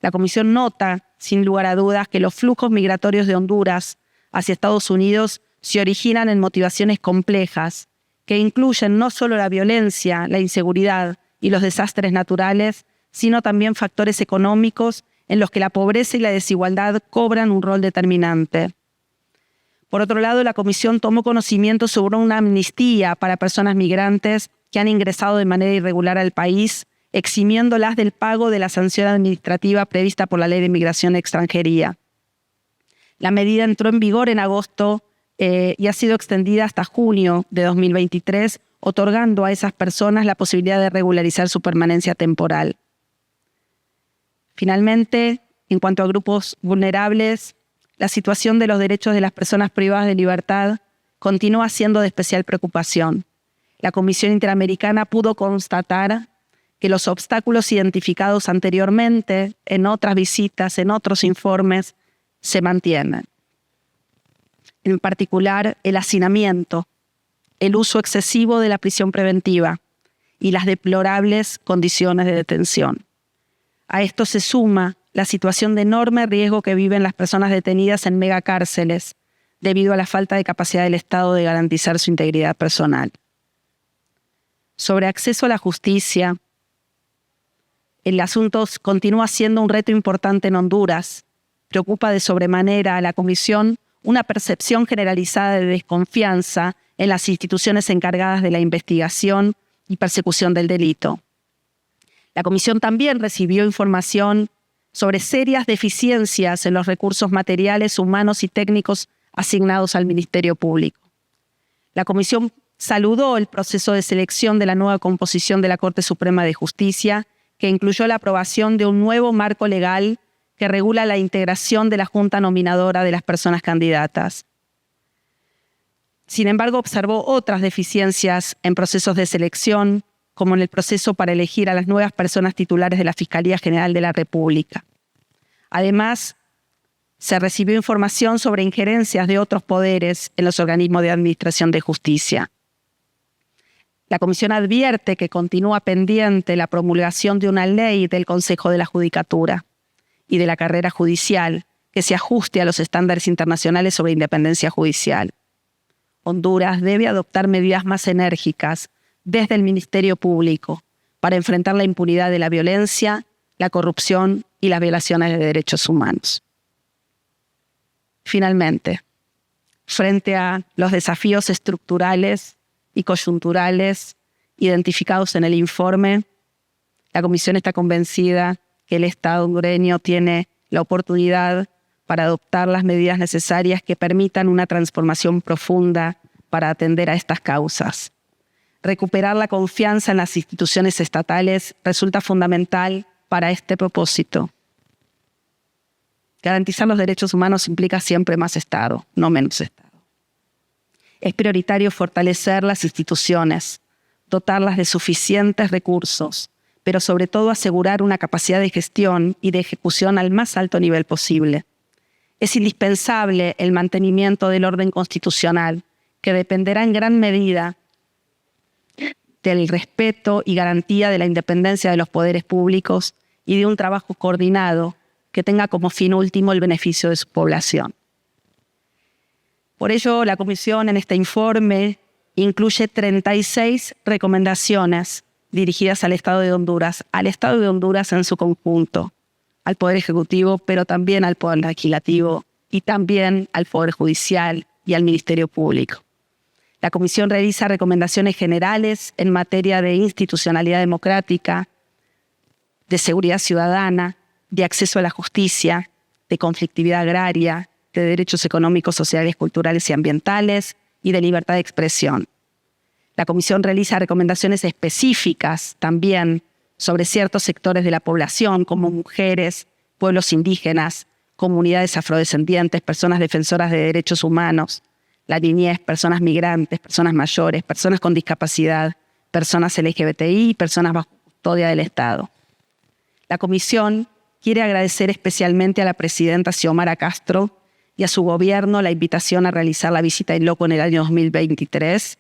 La Comisión nota, sin lugar a dudas, que los flujos migratorios de Honduras hacia Estados Unidos se originan en motivaciones complejas que incluyen no solo la violencia, la inseguridad y los desastres naturales, sino también factores económicos en los que la pobreza y la desigualdad cobran un rol determinante. Por otro lado, la Comisión tomó conocimiento sobre una amnistía para personas migrantes que han ingresado de manera irregular al país, eximiéndolas del pago de la sanción administrativa prevista por la Ley de Inmigración y Extranjería. La medida entró en vigor en agosto y ha sido extendida hasta junio de 2023, otorgando a esas personas la posibilidad de regularizar su permanencia temporal. Finalmente, en cuanto a grupos vulnerables, la situación de los derechos de las personas privadas de libertad continúa siendo de especial preocupación. La Comisión Interamericana pudo constatar que los obstáculos identificados anteriormente en otras visitas, en otros informes, se mantienen. En particular, el hacinamiento, el uso excesivo de la prisión preventiva y las deplorables condiciones de detención. A esto se suma la situación de enorme riesgo que viven las personas detenidas en megacárceles debido a la falta de capacidad del Estado de garantizar su integridad personal. Sobre acceso a la justicia, el asunto continúa siendo un reto importante en Honduras. Preocupa de sobremanera a la Comisión una percepción generalizada de desconfianza en las instituciones encargadas de la investigación y persecución del delito. La Comisión también recibió información sobre serias deficiencias en los recursos materiales, humanos y técnicos asignados al Ministerio Público. La Comisión saludó el proceso de selección de la nueva composición de la Corte Suprema de Justicia, que incluyó la aprobación de un nuevo marco legal que regula la integración de la Junta Nominadora de las personas candidatas. Sin embargo, observó otras deficiencias en procesos de selección, como en el proceso para elegir a las nuevas personas titulares de la Fiscalía General de la República. Además, se recibió información sobre injerencias de otros poderes en los organismos de administración de justicia. La Comisión advierte que continúa pendiente la promulgación de una ley del Consejo de la Judicatura y de la carrera judicial que se ajuste a los estándares internacionales sobre independencia judicial. Honduras debe adoptar medidas más enérgicas desde el Ministerio Público para enfrentar la impunidad de la violencia, la corrupción y las violaciones de derechos humanos. Finalmente, frente a los desafíos estructurales y coyunturales identificados en el informe, la Comisión está convencida que el Estado hondureño tiene la oportunidad para adoptar las medidas necesarias que permitan una transformación profunda para atender a estas causas. Recuperar la confianza en las instituciones estatales resulta fundamental para este propósito. Garantizar los derechos humanos implica siempre más Estado, no menos Estado. Es prioritario fortalecer las instituciones, dotarlas de suficientes recursos, pero sobre todo asegurar una capacidad de gestión y de ejecución al más alto nivel posible. Es indispensable el mantenimiento del orden constitucional, que dependerá en gran medida del respeto y garantía de la independencia de los poderes públicos y de un trabajo coordinado que tenga como fin último el beneficio de su población. Por ello, la Comisión en este informe incluye 36 recomendaciones dirigidas al Estado de Honduras en su conjunto, al Poder Ejecutivo, pero también al Poder Legislativo y también al Poder Judicial y al Ministerio Público. La Comisión realiza recomendaciones generales en materia de institucionalidad democrática, de seguridad ciudadana, de acceso a la justicia, de conflictividad agraria, de derechos económicos, sociales, culturales y ambientales y de libertad de expresión. La Comisión realiza recomendaciones específicas también sobre ciertos sectores de la población, como mujeres, pueblos indígenas, comunidades afrodescendientes, personas defensoras de derechos humanos, la niñez, personas migrantes, personas mayores, personas con discapacidad, personas LGBTI y personas bajo custodia del Estado. La Comisión quiere agradecer especialmente a la presidenta Xiomara Castro y a su gobierno la invitación a realizar la visita in loco en el año 2023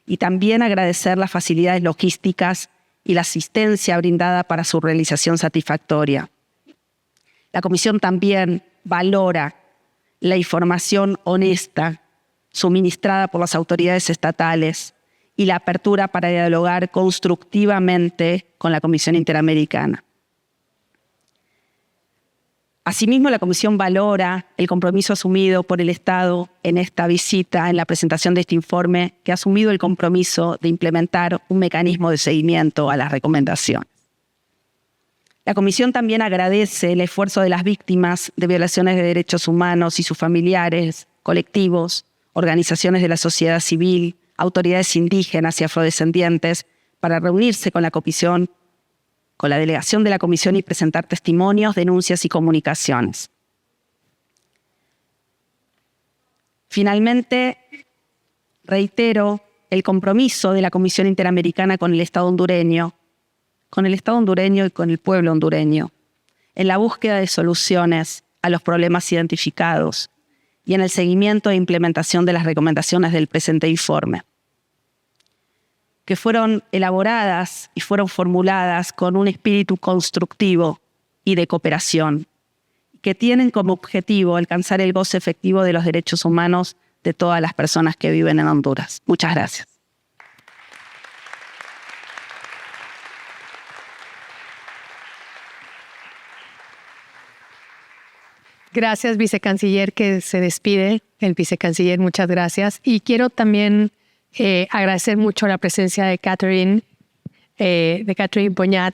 y también agradecer las facilidades logísticas y la asistencia brindada para su realización satisfactoria. La Comisión también valora la información honesta suministrada por las autoridades estatales y la apertura para dialogar constructivamente con la Comisión Interamericana. Asimismo, la Comisión valora el compromiso asumido por el Estado en esta visita, en la presentación de este informe, que ha asumido el compromiso de implementar un mecanismo de seguimiento a las recomendaciones. La Comisión también agradece el esfuerzo de las víctimas de violaciones de derechos humanos y sus familiares, colectivos, organizaciones de la sociedad civil, autoridades indígenas y afrodescendientes, para reunirse con la Comisión, con la delegación de la Comisión y presentar testimonios, denuncias y comunicaciones. Finalmente, reitero el compromiso de la Comisión Interamericana con el Estado hondureño y con el pueblo hondureño, en la búsqueda de soluciones a los problemas identificados y en el seguimiento e implementación de las recomendaciones del presente informe, que fueron elaboradas y fueron formuladas con un espíritu constructivo y de cooperación, que tienen como objetivo alcanzar el goce efectivo de los derechos humanos de todas las personas que viven en Honduras. Muchas gracias. Gracias, vicecanciller, que se despide. El vicecanciller, muchas gracias. Y quiero también agradecer mucho la presencia de Catherine Poñat,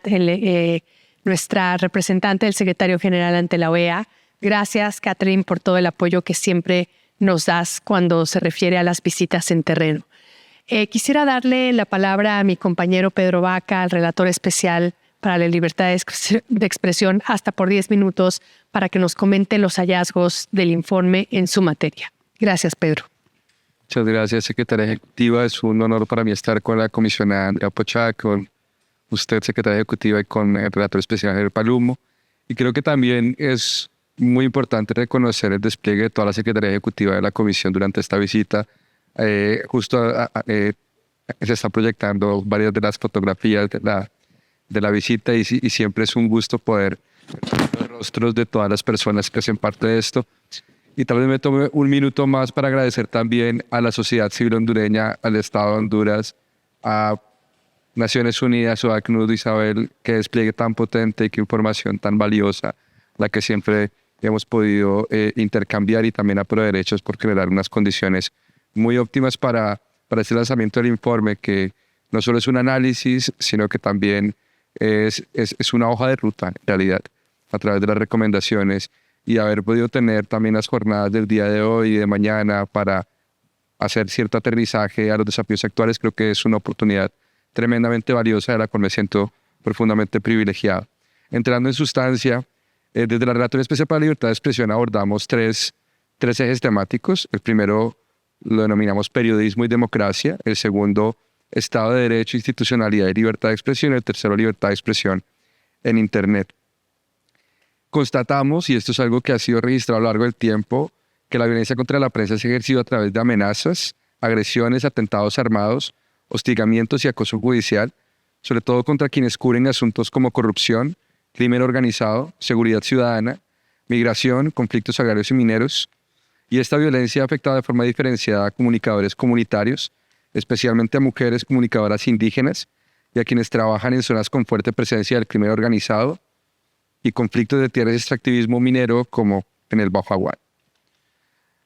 nuestra representante del secretario general ante la OEA. Gracias, Catherine, por todo el apoyo que siempre nos das cuando se refiere a las visitas en terreno. Quisiera darle la palabra a mi compañero Pedro Vaca, el relator especial para la libertad de expresión, hasta por 10 minutos, para que nos comente los hallazgos del informe en su materia. Gracias, Pedro. Muchas gracias, secretaria ejecutiva. Es un honor para mí estar con la comisionada Andrea Pochá, con usted, secretaria ejecutiva, y con el relator especial Javier Palumo. Y creo que también es muy importante reconocer el despliegue de toda la secretaría ejecutiva de la comisión durante esta visita. Se están proyectando varias de las fotografías de la visita y siempre es un gusto poder ver los rostros de todas las personas que hacen parte de esto. Y tal vez me tome un minuto más para agradecer también a la sociedad civil hondureña, al Estado de Honduras, a Naciones Unidas o a ACNUD, Isabel, que despliegue tan potente y qué información tan valiosa, la que siempre hemos podido intercambiar, y también a ProDerechos por generar unas condiciones muy óptimas para este lanzamiento del informe, que no solo es un análisis, sino que también es una hoja de ruta, en realidad, a través de las recomendaciones, y haber podido tener también las jornadas del día de hoy y de mañana para hacer cierto aterrizaje a los desafíos actuales. Creo que es una oportunidad tremendamente valiosa, de la cual me siento profundamente privilegiado. Entrando en sustancia, desde la Relatoría Especial para la Libertad de Expresión abordamos tres ejes temáticos. El primero lo denominamos periodismo y democracia, el segundo Estado de Derecho, institucionalidad y libertad de expresión, y el tercero libertad de expresión en Internet. Constatamos, y esto es algo que ha sido registrado a lo largo del tiempo, que la violencia contra la prensa se ha ejercido a través de amenazas, agresiones, atentados armados, hostigamientos y acoso judicial, sobre todo contra quienes cubren asuntos como corrupción, crimen organizado, seguridad ciudadana, migración, conflictos agrarios y mineros. Y esta violencia ha afectado de forma diferenciada a comunicadores comunitarios, especialmente a mujeres comunicadoras indígenas y a quienes trabajan en zonas con fuerte presencia del crimen organizado y conflictos de tierras y extractivismo minero, como en el Bajo Agual.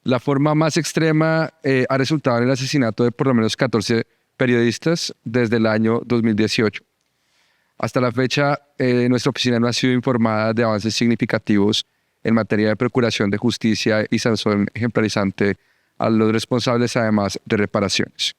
La forma más extrema ha resultado en el asesinato de por lo menos 14 periodistas desde el año 2018. Hasta la fecha, nuestra oficina no ha sido informada de avances significativos en materia de procuración de justicia y sanción ejemplarizante a los responsables, además de reparaciones.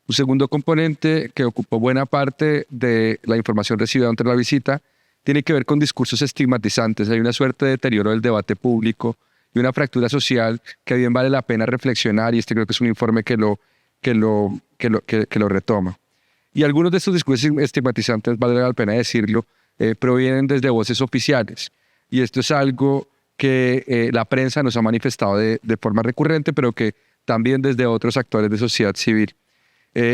Un segundo componente que ocupó buena parte de la información recibida durante la visita tiene que ver con discursos estigmatizantes. Hay una suerte de deterioro del debate público y una fractura social que bien vale la pena reflexionar, y este creo que es un informe que lo retoma. Y algunos de estos discursos estigmatizantes, vale la pena decirlo, provienen desde voces oficiales. Y esto es algo que la prensa nos ha manifestado de forma recurrente, pero que también desde otros actores de sociedad civil.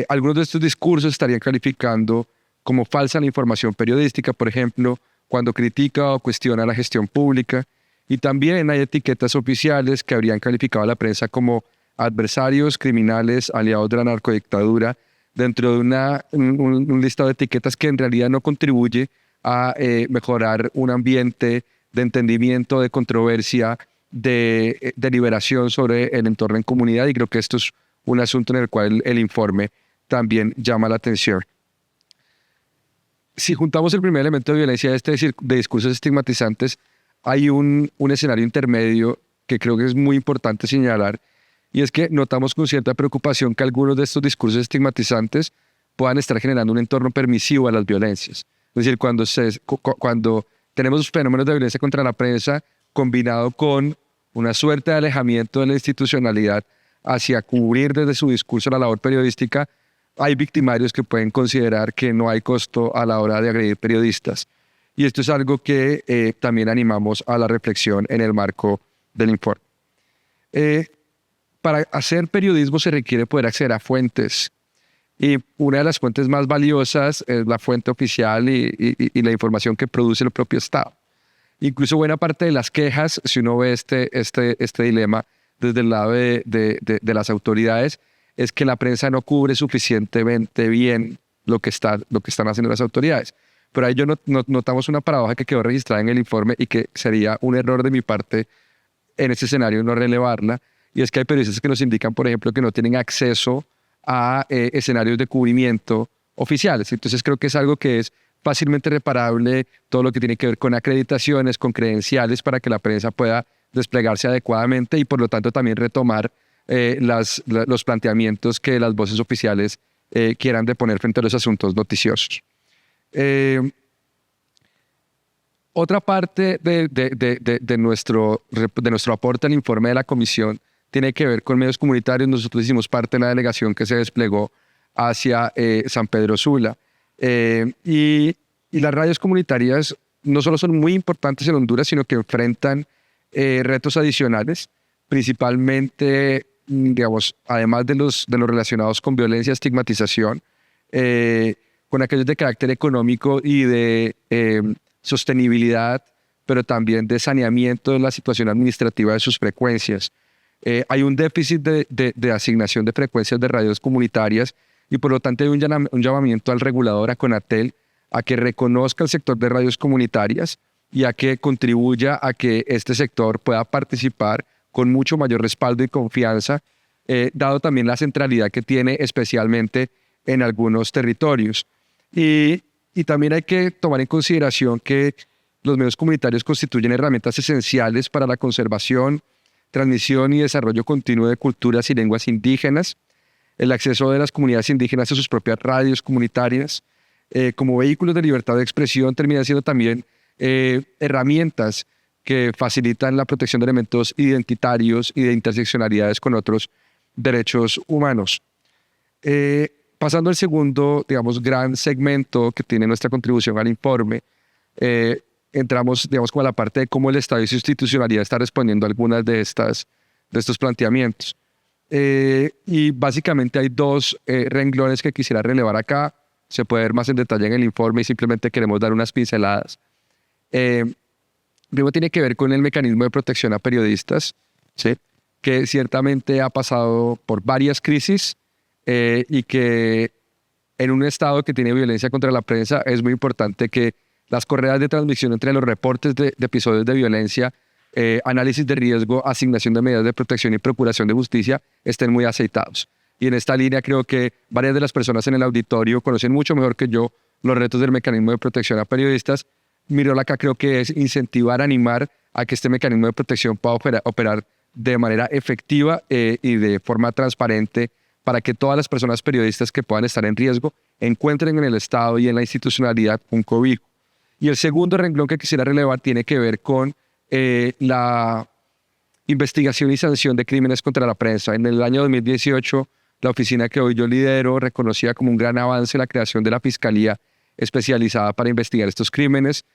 Algunos de estos discursos estarían calificando como falsa la información periodística, por ejemplo, cuando critica o cuestiona la gestión pública. Y también hay etiquetas oficiales que habrían calificado a la prensa como adversarios, criminales, aliados de la narcodictadura, dentro de un listado de etiquetas que en realidad no contribuye a mejorar un ambiente de entendimiento, de controversia, de deliberación sobre el entorno en comunidad, y creo que esto es un asunto en el cual el informe también llama la atención. Si juntamos el primer elemento de violencia de discursos estigmatizantes, hay un escenario intermedio que creo que es muy importante señalar, y es que notamos con cierta preocupación que algunos de estos discursos estigmatizantes puedan estar generando un entorno permisivo a las violencias. Es decir, cuando tenemos fenómenos de violencia contra la prensa combinado con una suerte de alejamiento de la institucionalidad hacia cubrir desde su discurso la labor periodística, hay victimarios que pueden considerar que no hay costo a la hora de agredir periodistas. Y esto es algo que también animamos a la reflexión en el marco del informe. Para hacer periodismo se requiere poder acceder a fuentes. Y una de las fuentes más valiosas es la fuente oficial y la información que produce el propio Estado. Incluso buena parte de las quejas, si uno ve este dilema desde el lado de las autoridades, es que la prensa no cubre suficientemente bien lo que están haciendo las autoridades. Pero ahí notamos una paradoja que quedó registrada en el informe y que sería un error de mi parte en este escenario no relevarla, y es que hay periodistas que nos indican, por ejemplo, que no tienen acceso a escenarios de cubrimiento oficiales. Entonces creo que es algo que es fácilmente reparable, todo lo que tiene que ver con acreditaciones, con credenciales, para que la prensa pueda desplegarse adecuadamente y por lo tanto también retomar los planteamientos que las voces oficiales quieran deponer frente a los asuntos noticiosos. Otra parte de nuestro aporte al informe de la comisión tiene que ver con medios comunitarios. Nosotros hicimos parte de la delegación que se desplegó hacia San Pedro Sula. Y las radios comunitarias no solo son muy importantes en Honduras, sino que enfrentan retos adicionales, principalmente, digamos, además de los relacionados con violencia, estigmatización, con aquellos de carácter económico y de sostenibilidad, pero también de saneamiento de la situación administrativa de sus frecuencias. Hay un déficit de asignación de frecuencias de radios comunitarias y por lo tanto hay un llamamiento al regulador, a Conatel, a que reconozca el sector de radios comunitarias y a que contribuya a que este sector pueda participar con mucho mayor respaldo y confianza, dado también la centralidad que tiene especialmente en algunos territorios. Y también hay que tomar en consideración que los medios comunitarios constituyen herramientas esenciales para la conservación, transmisión y desarrollo continuo de culturas y lenguas indígenas, el acceso de las comunidades indígenas a sus propias radios comunitarias, como vehículos de libertad de expresión, terminan siendo también herramientas que facilitan la protección de elementos identitarios y de interseccionalidades con otros derechos humanos. Pasando al segundo, digamos, gran segmento que tiene nuestra contribución al informe, entramos, digamos, como a la parte de cómo el Estado y su institucionalidad está respondiendo a algunas de estos planteamientos. Y básicamente hay dos renglones que quisiera relevar acá. Se puede ver más en detalle en el informe y simplemente queremos dar unas pinceladas. Primero tiene que ver con el mecanismo de protección a periodistas, ¿sí?, que ciertamente ha pasado por varias crisis y que en un Estado que tiene violencia contra la prensa es muy importante que las correas de transmisión entre los reportes de episodios de violencia, análisis de riesgo, asignación de medidas de protección y procuración de justicia estén muy aceitados. Y en esta línea creo que varias de las personas en el auditorio conocen mucho mejor que yo los retos del mecanismo de protección a periodistas. Mi rol acá creo que es incentivar, animar a que este mecanismo de protección pueda operar de manera efectiva y de forma transparente para que todas las personas periodistas que puedan estar en riesgo encuentren en el Estado y en la institucionalidad un cobijo. Y el segundo renglón que quisiera relevar tiene que ver con la investigación y sanción de crímenes contra la prensa. En el año 2018, la oficina que hoy yo lidero reconocía como un gran avance la creación de la Fiscalía especializada para investigar estos crímenes.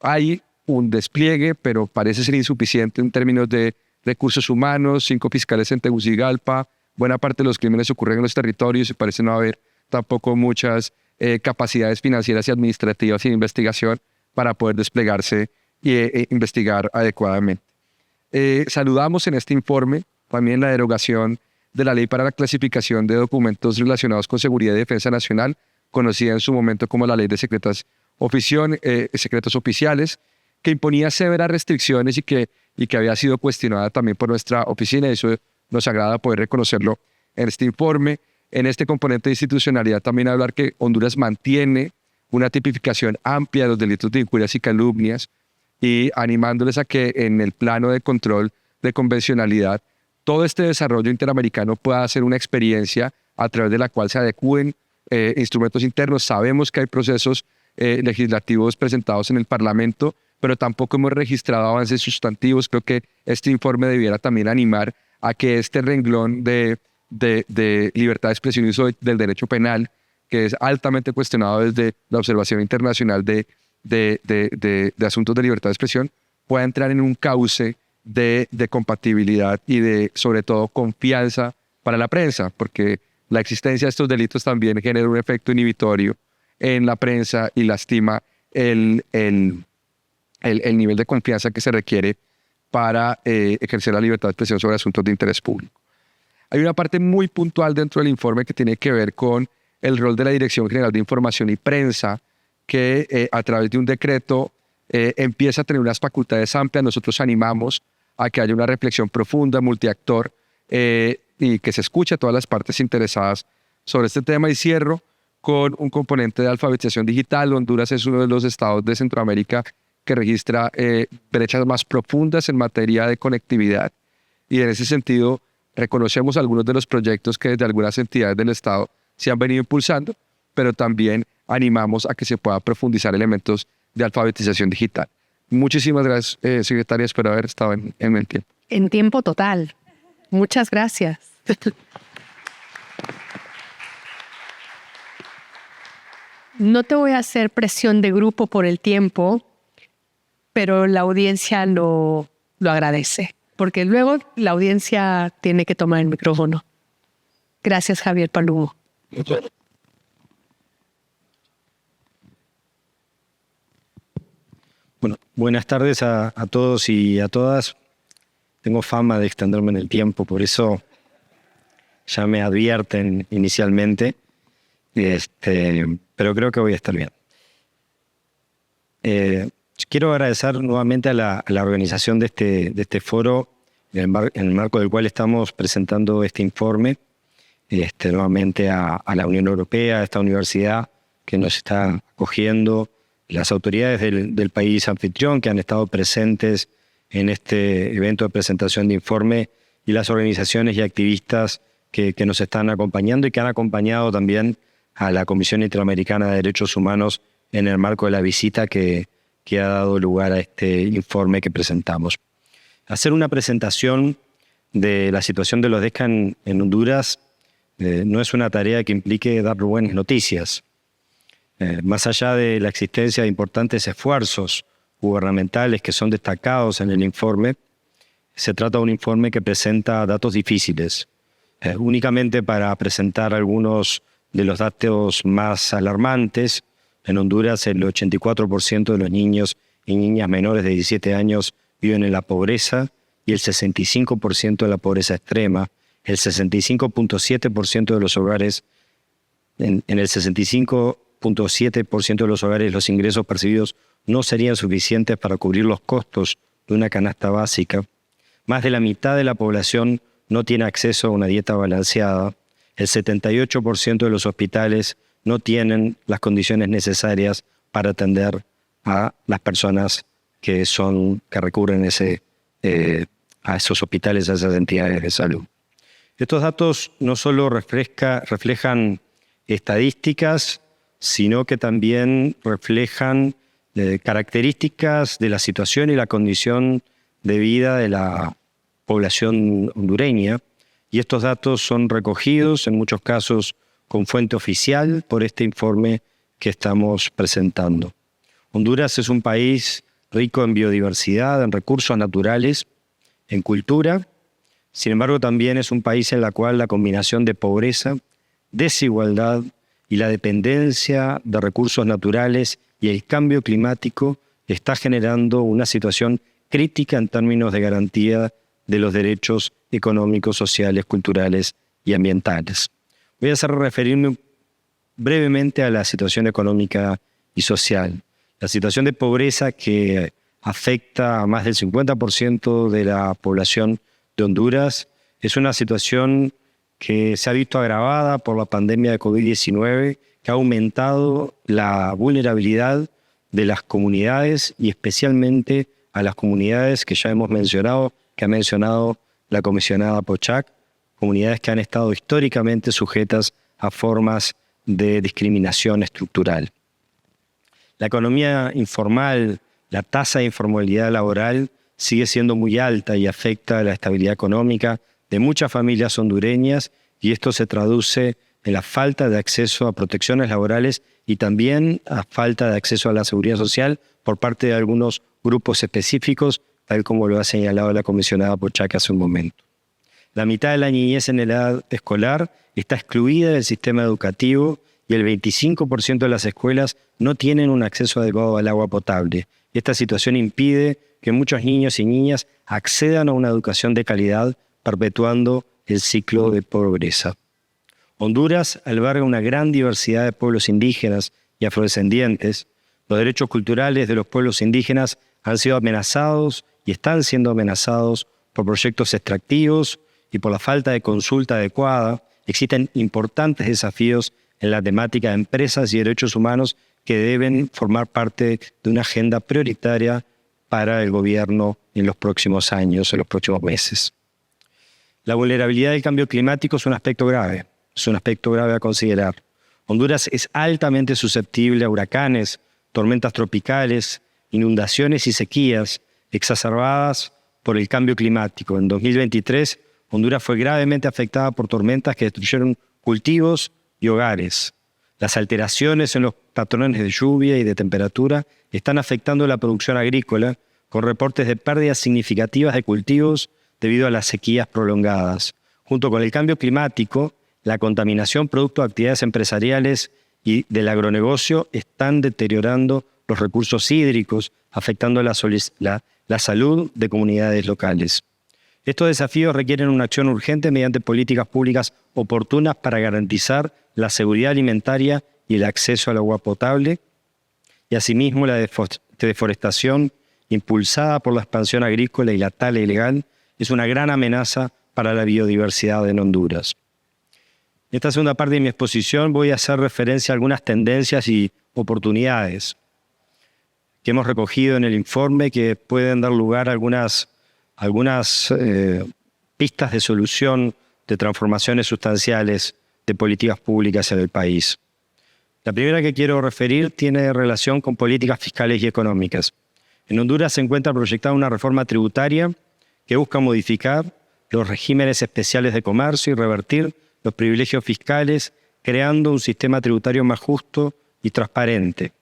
Hay un despliegue, pero parece ser insuficiente en términos de recursos humanos, 5 fiscales en Tegucigalpa, buena parte de los crímenes ocurren en los territorios y parece no haber tampoco muchas capacidades financieras y administrativas y de investigación para poder desplegarse e investigar adecuadamente. Saludamos en este informe también la derogación de la Ley para la Clasificación de Documentos Relacionados con Seguridad y Defensa Nacional, conocida en su momento como la Ley de Secretos Oficiales, que imponía severas restricciones y que había sido cuestionada también por nuestra oficina, y eso nos agrada poder reconocerlo en este informe. En este componente de institucionalidad también hablar que Honduras mantiene una tipificación amplia de los delitos de injurias y calumnias, y animándoles a que en el plano de control de convencionalidad todo este desarrollo interamericano pueda ser una experiencia a través de la cual se adecúen instrumentos internos. Sabemos que hay procesos legislativos presentados en el Parlamento, pero tampoco hemos registrado avances sustantivos. Creo que este informe debiera también animar a que este renglón de libertad de expresión y uso del derecho penal, que es altamente cuestionado desde la observación internacional de asuntos de libertad de expresión, pueda entrar en un cauce de compatibilidad y de, sobre todo, confianza para la prensa, porque la existencia de estos delitos también genera un efecto inhibitorio en la prensa y lastima el nivel de confianza que se requiere para ejercer la libertad de expresión sobre asuntos de interés público. Hay una parte muy puntual dentro del informe que tiene que ver con el rol de la Dirección General de Información y Prensa, que a través de un decreto empieza a tener unas facultades amplias. Nosotros animamos a que haya una reflexión profunda, multiactor, y que se escuche a todas las partes interesadas sobre este tema. Y cierro con un componente de alfabetización digital. Honduras es uno de los estados de Centroamérica que registra brechas más profundas en materia de conectividad, y en ese sentido reconocemos algunos de los proyectos que desde algunas entidades del Estado se han venido impulsando, pero también animamos a que se pueda profundizar elementos de alfabetización digital. Muchísimas gracias, secretaria. Espero haber estado en el tiempo. En tiempo total. Muchas gracias. No te voy a hacer presión de grupo por el tiempo, pero la audiencia lo agradece, porque luego la audiencia tiene que tomar el micrófono. Gracias, Javier Palumo. Bueno, buenas tardes a todos y a todas. Tengo fama de extenderme en el tiempo, por eso ya me advierten inicialmente, pero creo que voy a estar bien. Quiero agradecer nuevamente a la organización de este foro, en el marco del cual estamos presentando este informe, nuevamente a la Unión Europea, a esta universidad que nos está acogiendo, las autoridades del país anfitrión que han estado presentes en este evento de presentación de informe, y las organizaciones y activistas que nos están acompañando y que han acompañado también a la Comisión Interamericana de Derechos Humanos en el marco de la visita que ha dado lugar a este informe que presentamos. Hacer una presentación de la situación de los DESCA en Honduras no es una tarea que implique dar buenas noticias. Más allá de la existencia de importantes esfuerzos gubernamentales que son destacados en el informe, se trata de un informe que presenta datos difíciles. Únicamente para presentar algunos de los datos más alarmantes, en Honduras el 84% de los niños y niñas menores de 17 años viven en la pobreza, y el 65% en la pobreza extrema. El 65.7% de los hogares, en el 65.7% de los hogares, los ingresos percibidos no serían suficientes para cubrir los costos de una canasta básica. Más de la mitad de la población no tiene acceso a una dieta balanceada. El 78% de los hospitales no tienen las condiciones necesarias para atender a las personas que recurren a esos hospitales, a esas entidades de salud. Estos datos no solo reflejan estadísticas, sino que también reflejan características de la situación y la condición de vida de la población hondureña, y estos datos son recogidos en muchos casos con fuente oficial por este informe que estamos presentando. Honduras es un país rico en biodiversidad, en recursos naturales, en cultura. Sin embargo, también es un país en el cual la combinación de pobreza, desigualdad y la dependencia de recursos naturales y el cambio climático está generando una situación crítica en términos de garantía de los derechos económicos, sociales, culturales y ambientales. Voy a referirme brevemente a la situación económica y social. La situación de pobreza que afecta a más del 50% de la población de Honduras es una situación que se ha visto agravada por la pandemia de COVID-19, que ha aumentado la vulnerabilidad de las comunidades y especialmente a las comunidades que ya hemos mencionado, que ha mencionado la comisionada Pochac, comunidades que han estado históricamente sujetas a formas de discriminación estructural. La economía informal, la tasa de informalidad laboral sigue siendo muy alta y afecta a la estabilidad económica de muchas familias hondureñas, y esto se traduce en la falta de acceso a protecciones laborales y también a falta de acceso a la seguridad social por parte de algunos grupos específicos, tal como lo ha señalado la comisionada Pochac hace un momento. La mitad de la niñez en edad escolar está excluida del sistema educativo y el 25% de las escuelas no tienen un acceso adecuado al agua potable. Esta situación impide que muchos niños y niñas accedan a una educación de calidad, perpetuando el ciclo de pobreza. Honduras alberga una gran diversidad de pueblos indígenas y afrodescendientes. Los derechos culturales de los pueblos indígenas han sido amenazados y están siendo amenazados por proyectos extractivos y por la falta de consulta adecuada. Existen importantes desafíos en la temática de empresas y derechos humanos que deben formar parte de una agenda prioritaria para el gobierno en los próximos años, en los próximos meses. La vulnerabilidad del cambio climático es un aspecto grave a considerar. Honduras es altamente susceptible a huracanes, tormentas tropicales, inundaciones y sequías exacerbadas por el cambio climático. En 2023, Honduras fue gravemente afectada por tormentas que destruyeron cultivos y hogares. Las alteraciones en los patrones de lluvia y de temperatura están afectando la producción agrícola, con reportes de pérdidas significativas de cultivos debido a las sequías prolongadas. Junto con el cambio climático, la contaminación producto de actividades empresariales y del agronegocio están deteriorando los recursos hídricos, afectando la salud de comunidades locales. Estos desafíos requieren una acción urgente mediante políticas públicas oportunas para garantizar la seguridad alimentaria y el acceso al agua potable, y asimismo la deforestación impulsada por la expansión agrícola y la tala ilegal es una gran amenaza para la biodiversidad en Honduras. En esta segunda parte de mi exposición voy a hacer referencia a algunas tendencias y oportunidades que hemos recogido en el informe que pueden dar lugar a algunas pistas de solución de transformaciones sustanciales de políticas públicas en el país. La primera que quiero referir tiene relación con políticas fiscales y económicas. En Honduras se encuentra proyectada una reforma tributaria que busca modificar los regímenes especiales de comercio y revertir los privilegios fiscales, creando un sistema tributario más justo y transparente.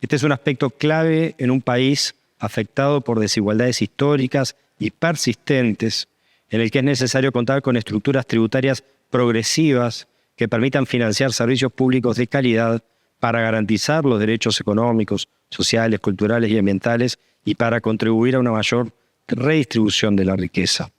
Este es un aspecto clave en un país afectado por desigualdades históricas y persistentes, en el que es necesario contar con estructuras tributarias progresivas que permitan financiar servicios públicos de calidad para garantizar los derechos económicos, sociales, culturales y ambientales y para contribuir a una mayor redistribución de la riqueza.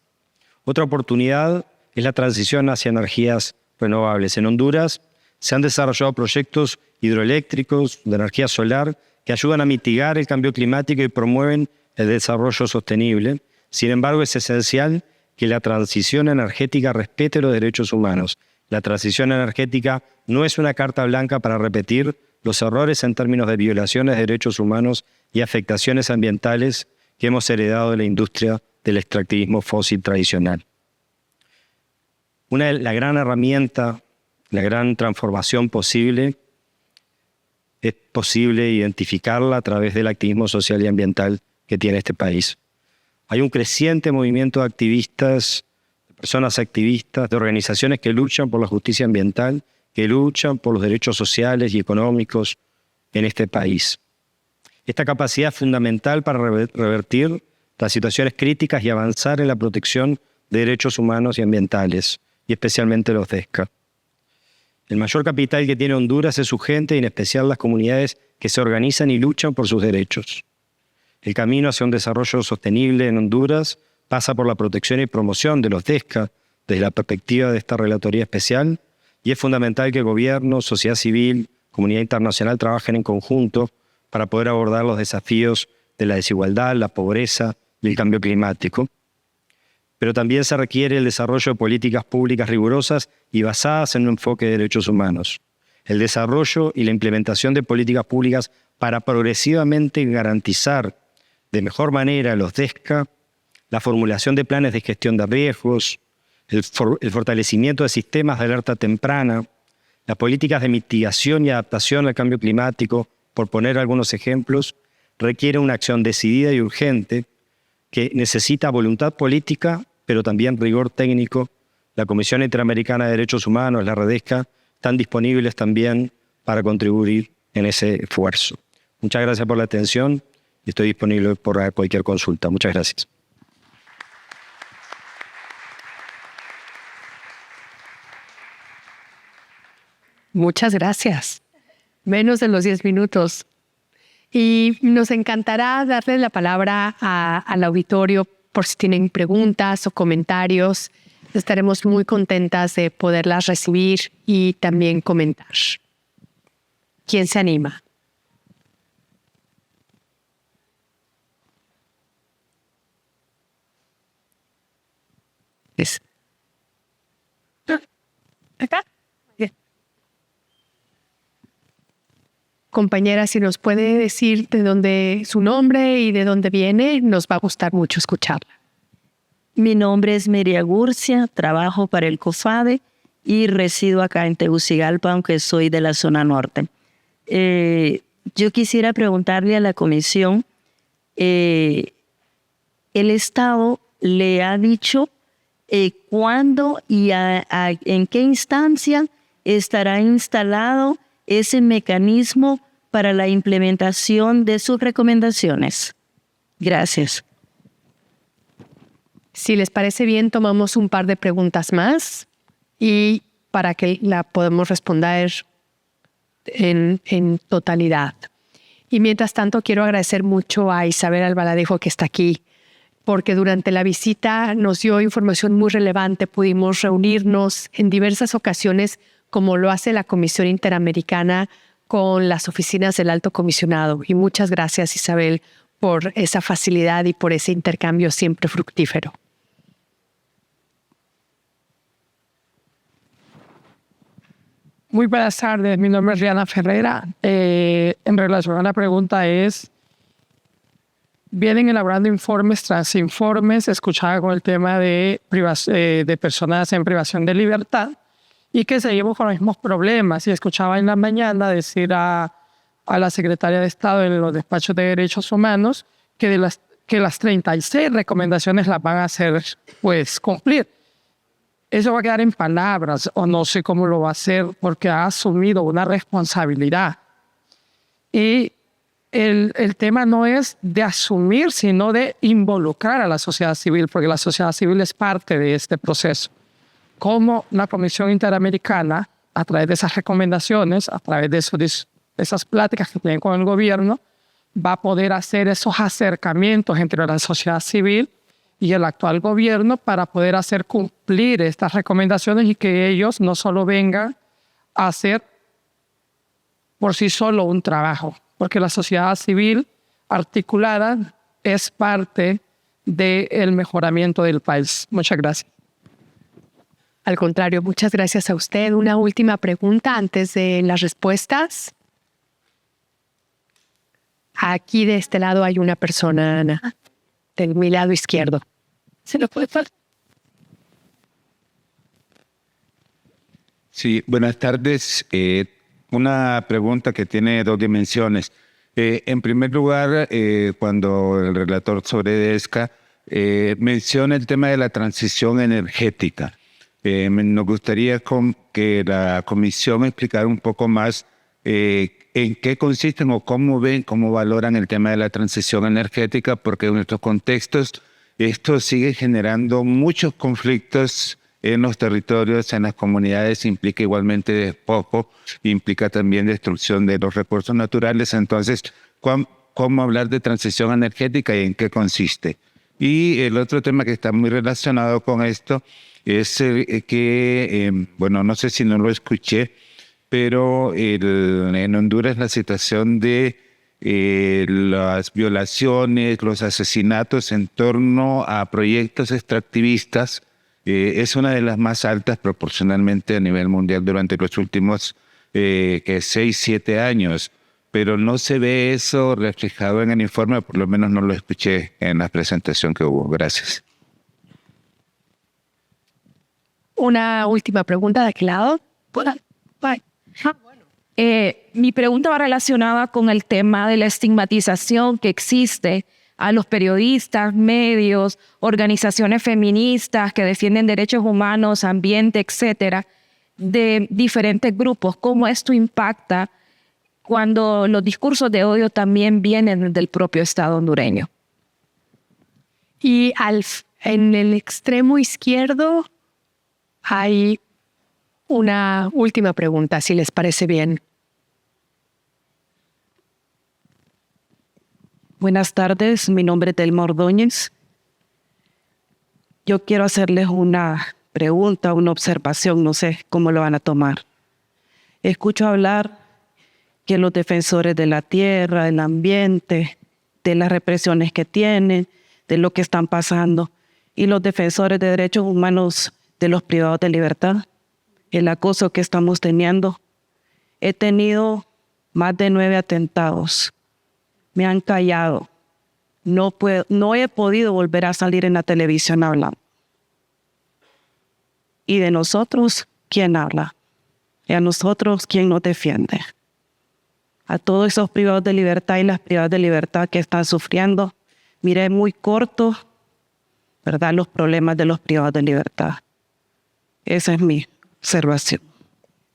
Otra oportunidad es la transición hacia energías renovables. En Honduras se han desarrollado proyectos hidroeléctricos de energía solar que ayudan a mitigar el cambio climático y promueven el desarrollo sostenible. Sin embargo, es esencial que la transición energética respete los derechos humanos. La transición energética no es una carta blanca para repetir los errores en términos de violaciones de derechos humanos y afectaciones ambientales que hemos heredado de la industria del extractivismo fósil tradicional. La gran herramienta, la gran transformación posible, es posible identificarla a través del activismo social y ambiental que tiene este país. Hay un creciente movimiento de activistas, de personas activistas, de organizaciones que luchan por la justicia ambiental, que luchan por los derechos sociales y económicos en este país. Esta capacidad es fundamental para revertir las situaciones críticas y avanzar en la protección de derechos humanos y ambientales, y especialmente los DESCA. El mayor capital que tiene Honduras es su gente, y en especial las comunidades que se organizan y luchan por sus derechos. El camino hacia un desarrollo sostenible en Honduras pasa por la protección y promoción de los DESCA desde la perspectiva de esta Relatoría Especial, y es fundamental que gobierno, sociedad civil, comunidad internacional trabajen en conjunto para poder abordar los desafíos de la desigualdad, la pobreza y el cambio climático. Pero también se requiere el desarrollo de políticas públicas rigurosas y basadas en un enfoque de derechos humanos. El desarrollo y la implementación de políticas públicas para progresivamente garantizar de mejor manera los DESCA, la formulación de planes de gestión de riesgos, el fortalecimiento de sistemas de alerta temprana, las políticas de mitigación y adaptación al cambio climático, por poner algunos ejemplos, requiere una acción decidida y urgente que necesita voluntad política, pero también rigor técnico. La Comisión Interamericana de Derechos Humanos, la REDESCA, están disponibles también para contribuir en ese esfuerzo. Muchas gracias por la atención y estoy disponible por cualquier consulta. Muchas gracias. Muchas gracias. Menos de los 10 minutos. Y nos encantará darle la palabra al auditorio por si tienen preguntas o comentarios. Estaremos muy contentas de poderlas recibir y también comentar. ¿Quién se anima? ¿Acá? Compañera, si nos puede decir de dónde su nombre y de dónde viene, nos va a gustar mucho escucharla. Mi nombre es María Gurcia, trabajo para el COFADE y resido acá en Tegucigalpa, aunque soy de la zona norte. Yo quisiera preguntarle a la comisión, ¿el Estado le ha dicho cuándo y en qué instancia estará instalado ese mecanismo para la implementación de sus recomendaciones? Gracias. Si les parece bien, tomamos un par de preguntas más y para que la podamos responder en totalidad. Y mientras tanto, quiero agradecer mucho a Isabel Albaladejo que está aquí, porque durante la visita nos dio información muy relevante. Pudimos reunirnos en diversas ocasiones, como lo hace la Comisión Interamericana con las oficinas del Alto Comisionado. Y muchas gracias, Isabel, por esa facilidad y por ese intercambio siempre fructífero. Muy buenas tardes, mi nombre es Rihanna Ferreira. En relación a la pregunta vienen elaborando informes tras informes, escuchaba con el tema de personas en privación de libertad y que seguimos con los mismos problemas. Y escuchaba en la mañana decir a la secretaria de Estado en los despachos de Derechos Humanos que las 36 recomendaciones las van a hacer cumplir. Eso va a quedar en palabras o no sé cómo lo va a hacer porque ha asumido una responsabilidad. Y el tema no es de asumir, sino de involucrar a la sociedad civil, porque la sociedad civil es parte de este proceso. Como la Comisión Interamericana, a través de esas recomendaciones, a través de esas pláticas que tienen con el gobierno, va a poder hacer esos acercamientos entre la sociedad civil y el actual gobierno para poder hacer cumplir estas recomendaciones y que ellos no solo vengan a hacer por sí solo un trabajo, porque la sociedad civil articulada es parte del mejoramiento del país. Muchas gracias. Al contrario, muchas gracias a usted. Una última pregunta antes de las respuestas. Aquí de este lado hay una persona, Ana, de mi lado izquierdo. ¿Se lo puede pasar? Sí, buenas tardes. Una pregunta que tiene dos dimensiones. En primer lugar, cuando el relator sobre DESCA menciona el tema de la transición energética, nos gustaría que la comisión explicara un poco más en qué consisten o cómo valoran el tema de la transición energética, porque en nuestros contextos esto sigue generando muchos conflictos en los territorios, en las comunidades, implica igualmente despojo, implica también destrucción de los recursos naturales. Entonces, ¿cómo hablar de transición energética y en qué consiste? Y el otro tema que está muy relacionado con esto es bueno, no sé si no lo escuché, pero en Honduras la situación de las violaciones, los asesinatos en torno a proyectos extractivistas es una de las más altas proporcionalmente a nivel mundial durante los últimos 6, 7 años. Pero no se ve eso reflejado en el informe, por lo menos no lo escuché en la presentación que hubo. Gracias. Una última pregunta de aquel lado. Mi pregunta va relacionada con el tema de la estigmatización que existe a los periodistas, medios, organizaciones feministas que defienden derechos humanos, ambiente, etcétera, de diferentes grupos. ¿Cómo esto impacta cuando los discursos de odio también vienen del propio Estado hondureño? Y en el extremo izquierdo hay una última pregunta, si les parece bien. Buenas tardes, mi nombre es Telma Ordóñez. Yo quiero hacerles una pregunta, una observación, no sé cómo lo van a tomar. Escucho hablar que los defensores de la tierra, del ambiente, de las represiones que tienen, de lo que están pasando, y los defensores de derechos humanos de los privados de libertad, el acoso que estamos teniendo. He tenido más de 9 atentados. Me han callado. No he podido volver a salir en la televisión hablando. Y de nosotros, ¿quién habla? Y a nosotros, ¿quién nos defiende? A todos esos privados de libertad y las privadas de libertad que están sufriendo, miré muy corto, ¿verdad?, los problemas de los privados de libertad. Esa es mi observación.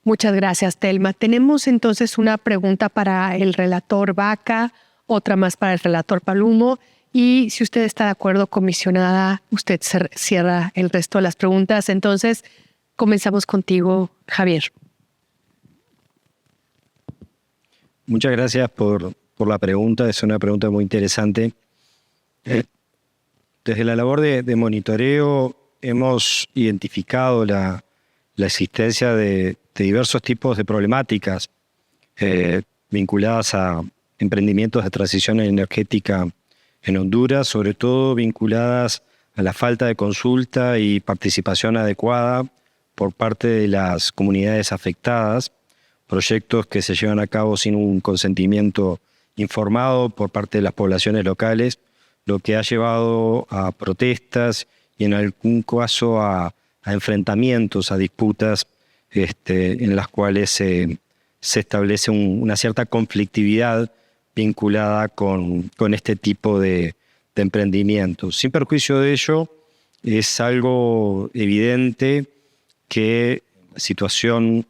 Muchas gracias, Telma. Tenemos entonces una pregunta para el relator Baca, otra más para el relator Palumo, y si usted está de acuerdo, comisionada, usted cierra el resto de las preguntas. Entonces, comenzamos contigo, Javier. Muchas gracias por la pregunta, es una pregunta muy interesante. Desde la labor de monitoreo hemos identificado la existencia de diversos tipos de problemáticas vinculadas a emprendimientos de transición energética en Honduras, sobre todo vinculadas a la falta de consulta y participación adecuada por parte de las comunidades afectadas, proyectos que se llevan a cabo sin un consentimiento informado por parte de las poblaciones locales, lo que ha llevado a protestas y en algún caso a enfrentamientos, a disputas en las cuales se establece una cierta conflictividad vinculada con este tipo de emprendimientos. Sin perjuicio de ello, es algo evidente que la situación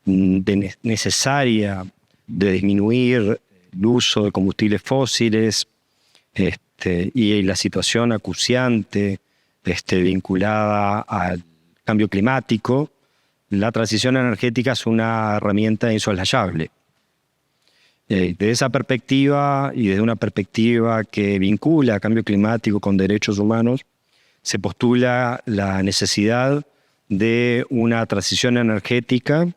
necesaria de disminuir el uso de combustibles fósiles y la situación acuciante vinculada al cambio climático, la transición energética es una herramienta insoslayable. Desde esa perspectiva y desde una perspectiva que vincula cambio climático con derechos humanos, se postula la necesidad de una transición energética,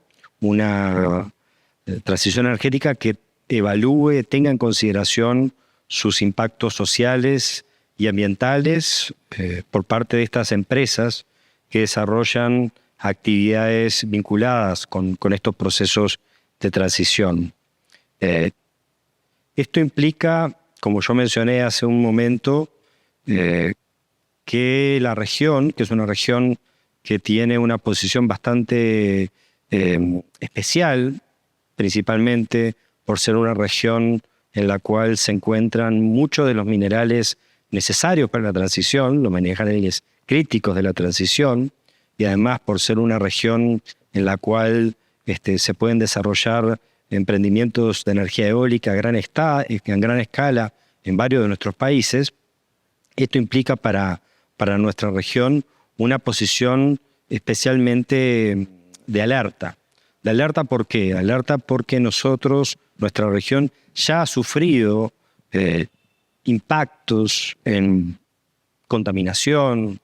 que evalúe, tenga en consideración sus impactos sociales y ambientales por parte de estas empresas que desarrollan actividades vinculadas con estos procesos de transición. Esto implica, como yo mencioné hace un momento, que la región, que es una región que tiene una posición bastante especial, principalmente por ser una región en la cual se encuentran muchos de los minerales necesarios para la transición, los minerales críticos de la transición, y además por ser una región en la cual se pueden desarrollar emprendimientos de energía eólica en gran escala en varios de nuestros países. Esto implica para nuestra región una posición especialmente de alerta. ¿De alerta por qué? Alerta porque nuestra región ya ha sufrido impactos en contaminación,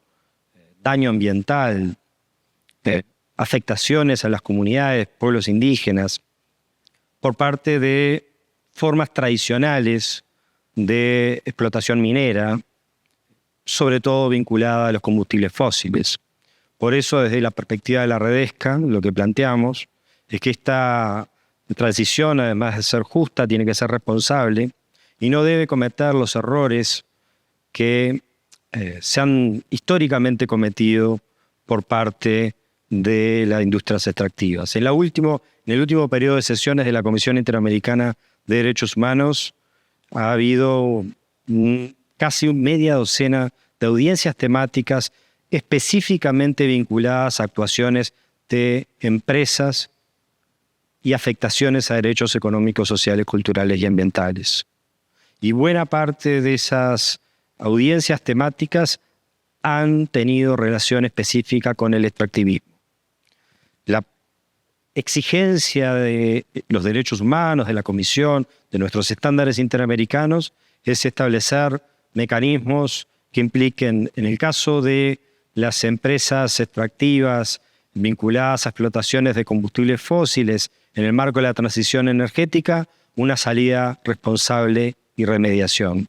daño ambiental, afectaciones a las comunidades, pueblos indígenas, por parte de formas tradicionales de explotación minera, sobre todo vinculada a los combustibles fósiles. Por eso, desde la perspectiva de la Redesca, lo que planteamos es que esta transición, además de ser justa, tiene que ser responsable y no debe cometer los errores que se han históricamente cometido por parte de las industrias extractivas. En el último periodo de sesiones de la Comisión Interamericana de Derechos Humanos ha habido casi media docena de audiencias temáticas específicamente vinculadas a actuaciones de empresas y afectaciones a derechos económicos, sociales, culturales y ambientales. Y buena parte de esas audiencias temáticas han tenido relación específica con el extractivismo. La exigencia de los derechos humanos, de la Comisión, de nuestros estándares interamericanos, es establecer mecanismos que impliquen, en el caso de las empresas extractivas vinculadas a explotaciones de combustibles fósiles en el marco de la transición energética, una salida responsable y remediación.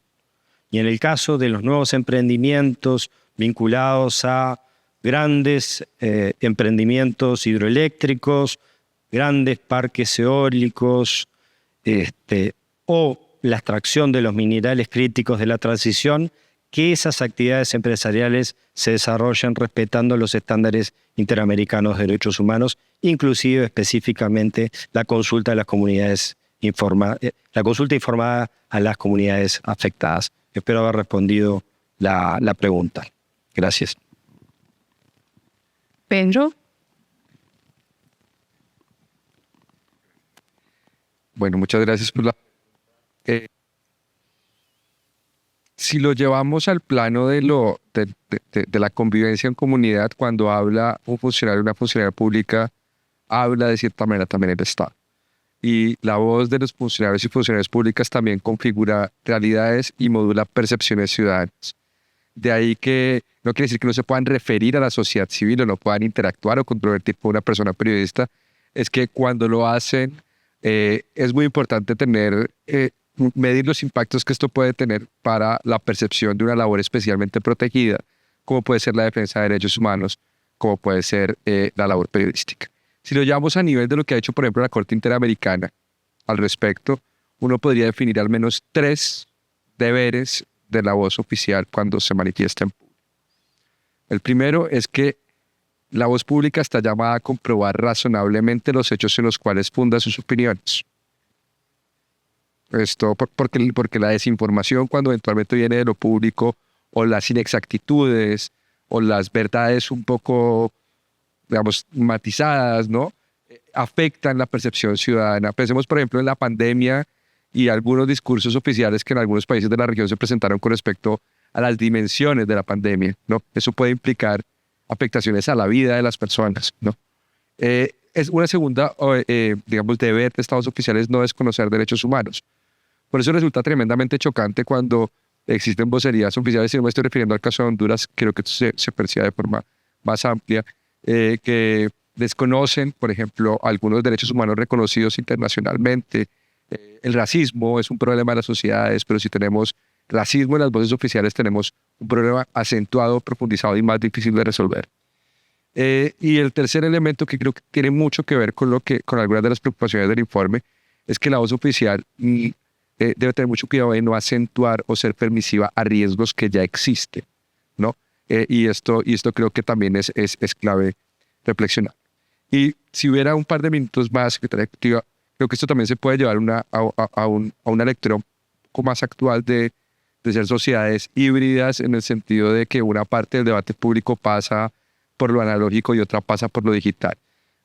Y en el caso de los nuevos emprendimientos vinculados a grandes emprendimientos hidroeléctricos, grandes parques eólicos o la extracción de los minerales críticos de la transición, que esas actividades empresariales se desarrollen respetando los estándares interamericanos de derechos humanos, inclusive específicamente la consulta de las comunidades la consulta informada a las comunidades afectadas. Espero haber respondido la pregunta. Gracias. Pedro. Bueno, muchas gracias por la... si lo llevamos al plano de la convivencia en comunidad, cuando habla un funcionario o una funcionaria pública, habla de cierta manera también el Estado. Y la voz de los funcionarios y funcionarias públicas también configura realidades y modula percepciones ciudadanas. De ahí que no quiere decir que no se puedan referir a la sociedad civil o no puedan interactuar o controvertir con una persona periodista, es que cuando lo hacen es muy importante medir los impactos que esto puede tener para la percepción de una labor especialmente protegida, como puede ser la defensa de derechos humanos, como puede ser la labor periodística. Si lo llevamos a nivel de lo que ha hecho, por ejemplo, la Corte Interamericana al respecto, uno podría definir al menos 3 deberes de la voz oficial cuando se manifiesta en público. El primero es que la voz pública está llamada a comprobar razonablemente los hechos en los cuales funda sus opiniones. Esto porque la desinformación, cuando eventualmente viene de lo público, o las inexactitudes, o las verdades un poco, digamos, matizadas, ¿no?, afectan la percepción ciudadana. Pensemos, por ejemplo, en la pandemia y algunos discursos oficiales que en algunos países de la región se presentaron con respecto a las dimensiones de la pandemia, ¿no? Eso puede implicar afectaciones a la vida de las personas, ¿no? Es una segunda, digamos, deber de estados oficiales no desconocer derechos humanos. Por eso resulta tremendamente chocante cuando existen vocerías oficiales, y no me estoy refiriendo al caso de Honduras, creo que esto se percibe de forma más amplia, que desconocen, por ejemplo, algunos derechos humanos reconocidos internacionalmente. El racismo es un problema de las sociedades, pero si tenemos racismo en las voces oficiales, tenemos un problema acentuado, profundizado y más difícil de resolver. Y el tercer elemento, que creo que tiene mucho que ver con algunas de las preocupaciones del informe, es que la voz oficial debe tener mucho cuidado de no acentuar o ser permisiva a riesgos que ya existen, ¿no? Y esto creo que también es clave reflexionar. Y si hubiera un par de minutos más, Secretaria Ejecutiva, creo que esto también se puede llevar a una lectura un poco más actual de ser sociedades híbridas, en el sentido de que una parte del debate público pasa por lo analógico y otra pasa por lo digital.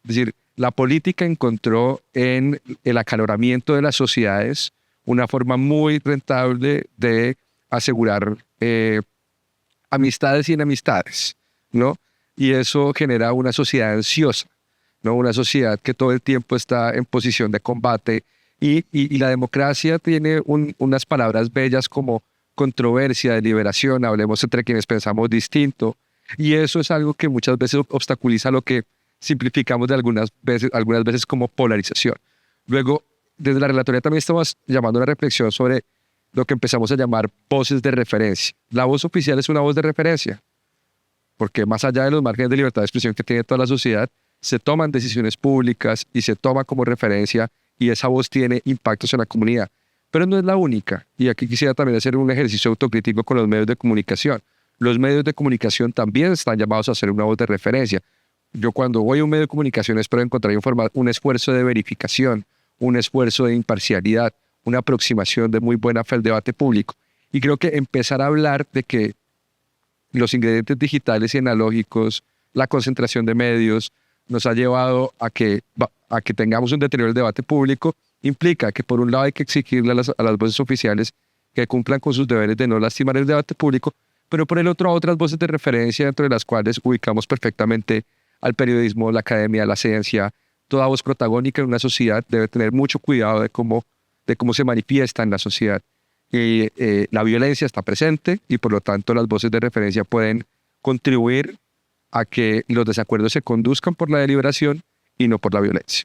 Es decir, la política encontró en el acaloramiento de las sociedades una forma muy rentable de asegurar amistades y enemistades, ¿no? Y eso genera una sociedad ansiosa, ¿no? Una sociedad que todo el tiempo está en posición de combate, y la democracia tiene unas palabras bellas como controversia, de liberación, hablemos entre quienes pensamos distinto. Y eso es algo que muchas veces obstaculiza lo que simplificamos de algunas veces como polarización. Luego, desde la relatoría también estamos llamando a una reflexión sobre lo que empezamos a llamar voces de referencia. La voz oficial es una voz de referencia, porque más allá de los márgenes de libertad de expresión que tiene toda la sociedad, se toman decisiones públicas y se toma como referencia y esa voz tiene impactos en la comunidad. Pero no es la única. Y aquí quisiera también hacer un ejercicio autocrítico con los medios de comunicación. Los medios de comunicación también están llamados a ser una voz de referencia. Yo cuando voy a un medio de comunicación espero encontrar un esfuerzo de verificación, un esfuerzo de imparcialidad, una aproximación de muy buena fe al debate público. Y creo que empezar a hablar de que los ingredientes digitales y analógicos, la concentración de medios, nos ha llevado a que tengamos un deterioro del debate público, implica que por un lado hay que exigirle a las voces oficiales que cumplan con sus deberes de no lastimar el debate público, pero por el otro a otras voces de referencia dentro de las cuales ubicamos perfectamente al periodismo, la academia, la ciencia. Toda voz protagónica en una sociedad debe tener mucho cuidado de cómo se manifiesta en la sociedad. La violencia está presente y por lo tanto las voces de referencia pueden contribuir a que los desacuerdos se conduzcan por la deliberación y no por la violencia.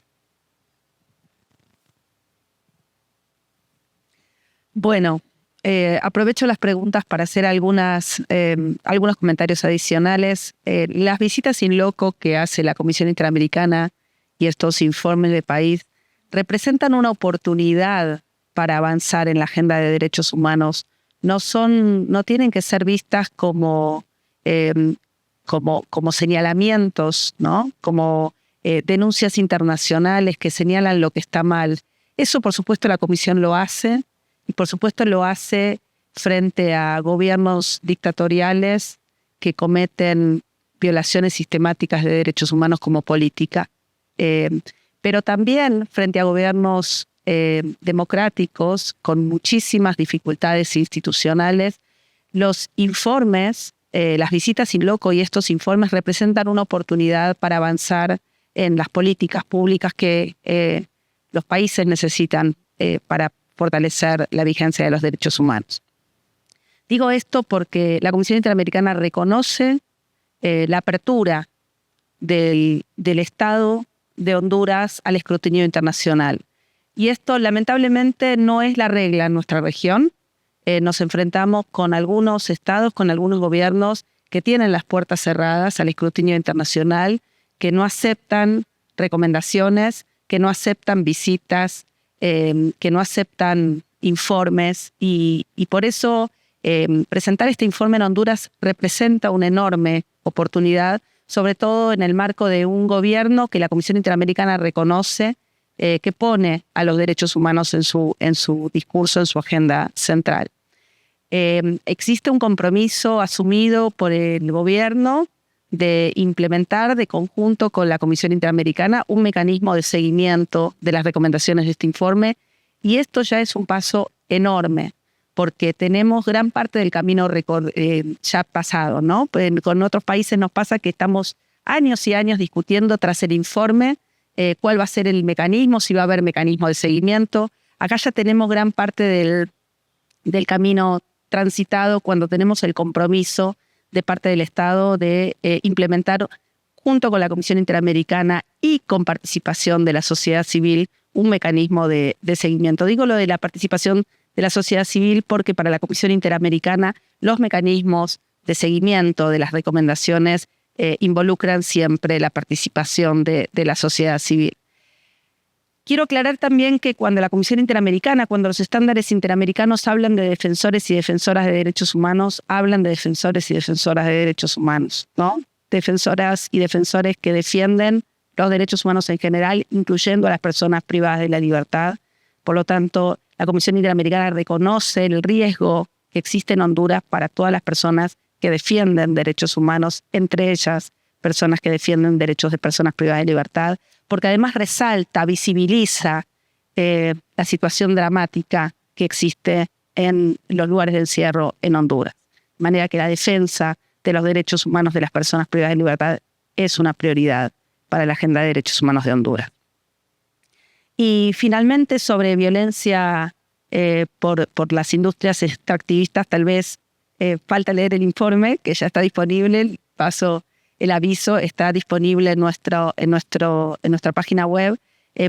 Bueno, aprovecho las preguntas para hacer algunos comentarios adicionales. Las visitas in loco que hace la Comisión Interamericana y estos informes de país representan una oportunidad para avanzar en la agenda de derechos humanos. No tienen que ser vistas como señalamientos, ¿no? Como denuncias internacionales que señalan lo que está mal. Eso, por supuesto, la Comisión lo hace, y por supuesto lo hace frente a gobiernos dictatoriales que cometen violaciones sistemáticas de derechos humanos como política. Pero también frente a gobiernos democráticos con muchísimas dificultades institucionales, los informes, las visitas in loco y estos informes representan una oportunidad para avanzar en las políticas públicas que los países necesitan para fortalecer la vigencia de los derechos humanos. Digo esto porque la Comisión Interamericana reconoce la apertura del Estado de Honduras al escrutinio internacional. Y esto lamentablemente no es la regla en nuestra región. Nos enfrentamos con algunos estados, con algunos gobiernos que tienen las puertas cerradas al escrutinio internacional, que no aceptan recomendaciones, que no aceptan visitas, que no aceptan informes. Y por eso presentar este informe en Honduras representa una enorme oportunidad, sobre todo en el marco de un gobierno que la Comisión Interamericana reconoce, que pone a los derechos humanos en su discurso, en su agenda central. Existe un compromiso asumido por el gobierno de implementar de conjunto con la Comisión Interamericana un mecanismo de seguimiento de las recomendaciones de este informe, y esto ya es un paso enorme, porque tenemos gran parte del camino ya pasado, ¿no? Con otros países nos pasa que estamos años y años discutiendo tras el informe cuál va a ser el mecanismo, si va a haber mecanismo de seguimiento. Acá ya tenemos gran parte del camino transitado cuando tenemos el compromiso de parte del Estado de implementar junto con la Comisión Interamericana y con participación de la sociedad civil un mecanismo de seguimiento. Digo lo de la participación de la sociedad civil porque para la Comisión Interamericana los mecanismos de seguimiento de las recomendaciones involucran siempre la participación de la sociedad civil. Quiero aclarar también que cuando la Comisión Interamericana, cuando los estándares interamericanos hablan de defensores y defensoras de derechos humanos, hablan de defensores y defensoras de derechos humanos, ¿no? Defensoras y defensores que defienden los derechos humanos en general, incluyendo a las personas privadas de la libertad. Por lo tanto, la Comisión Interamericana reconoce el riesgo que existe en Honduras para todas las personas que defienden derechos humanos, entre ellas personas que defienden derechos de personas privadas de libertad, porque además resalta, visibiliza la situación dramática que existe en los lugares de encierro en Honduras. De manera que la defensa de los derechos humanos de las personas privadas de libertad es una prioridad para la agenda de derechos humanos de Honduras. Y finalmente, sobre violencia por las industrias extractivistas. Tal vez falta leer el informe, que ya está disponible. Paso el aviso, está disponible en nuestra página web.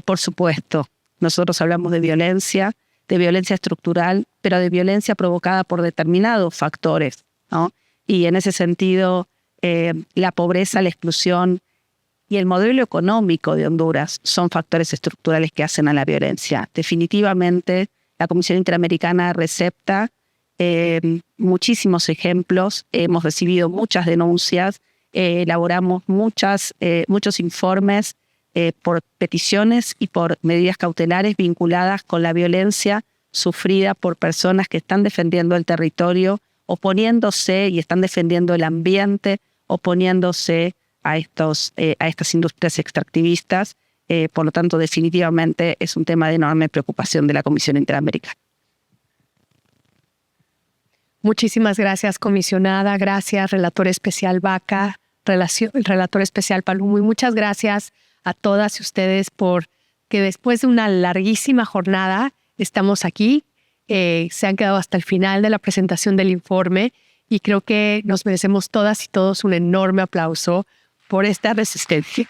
Por supuesto, nosotros hablamos de violencia estructural, pero de violencia provocada por determinados factores, ¿no? Y en ese sentido, la pobreza, la exclusión y el modelo económico de Honduras son factores estructurales que hacen a la violencia. Definitivamente, la Comisión Interamericana recepta muchísimos ejemplos, hemos recibido muchas denuncias, elaboramos muchos informes por peticiones y por medidas cautelares vinculadas con la violencia sufrida por personas que están defendiendo el territorio, oponiéndose y están defendiendo el ambiente, oponiéndose a estas industrias extractivistas. Por lo tanto, definitivamente es un tema de enorme preocupación de la Comisión Interamericana. Muchísimas gracias, comisionada. Gracias, relator especial Baca, relator especial Palumo. Y muchas gracias a todas ustedes por que después de una larguísima jornada estamos aquí. Se han quedado hasta el final de la presentación del informe y creo que nos merecemos todas y todos un enorme aplauso por esta resistencia.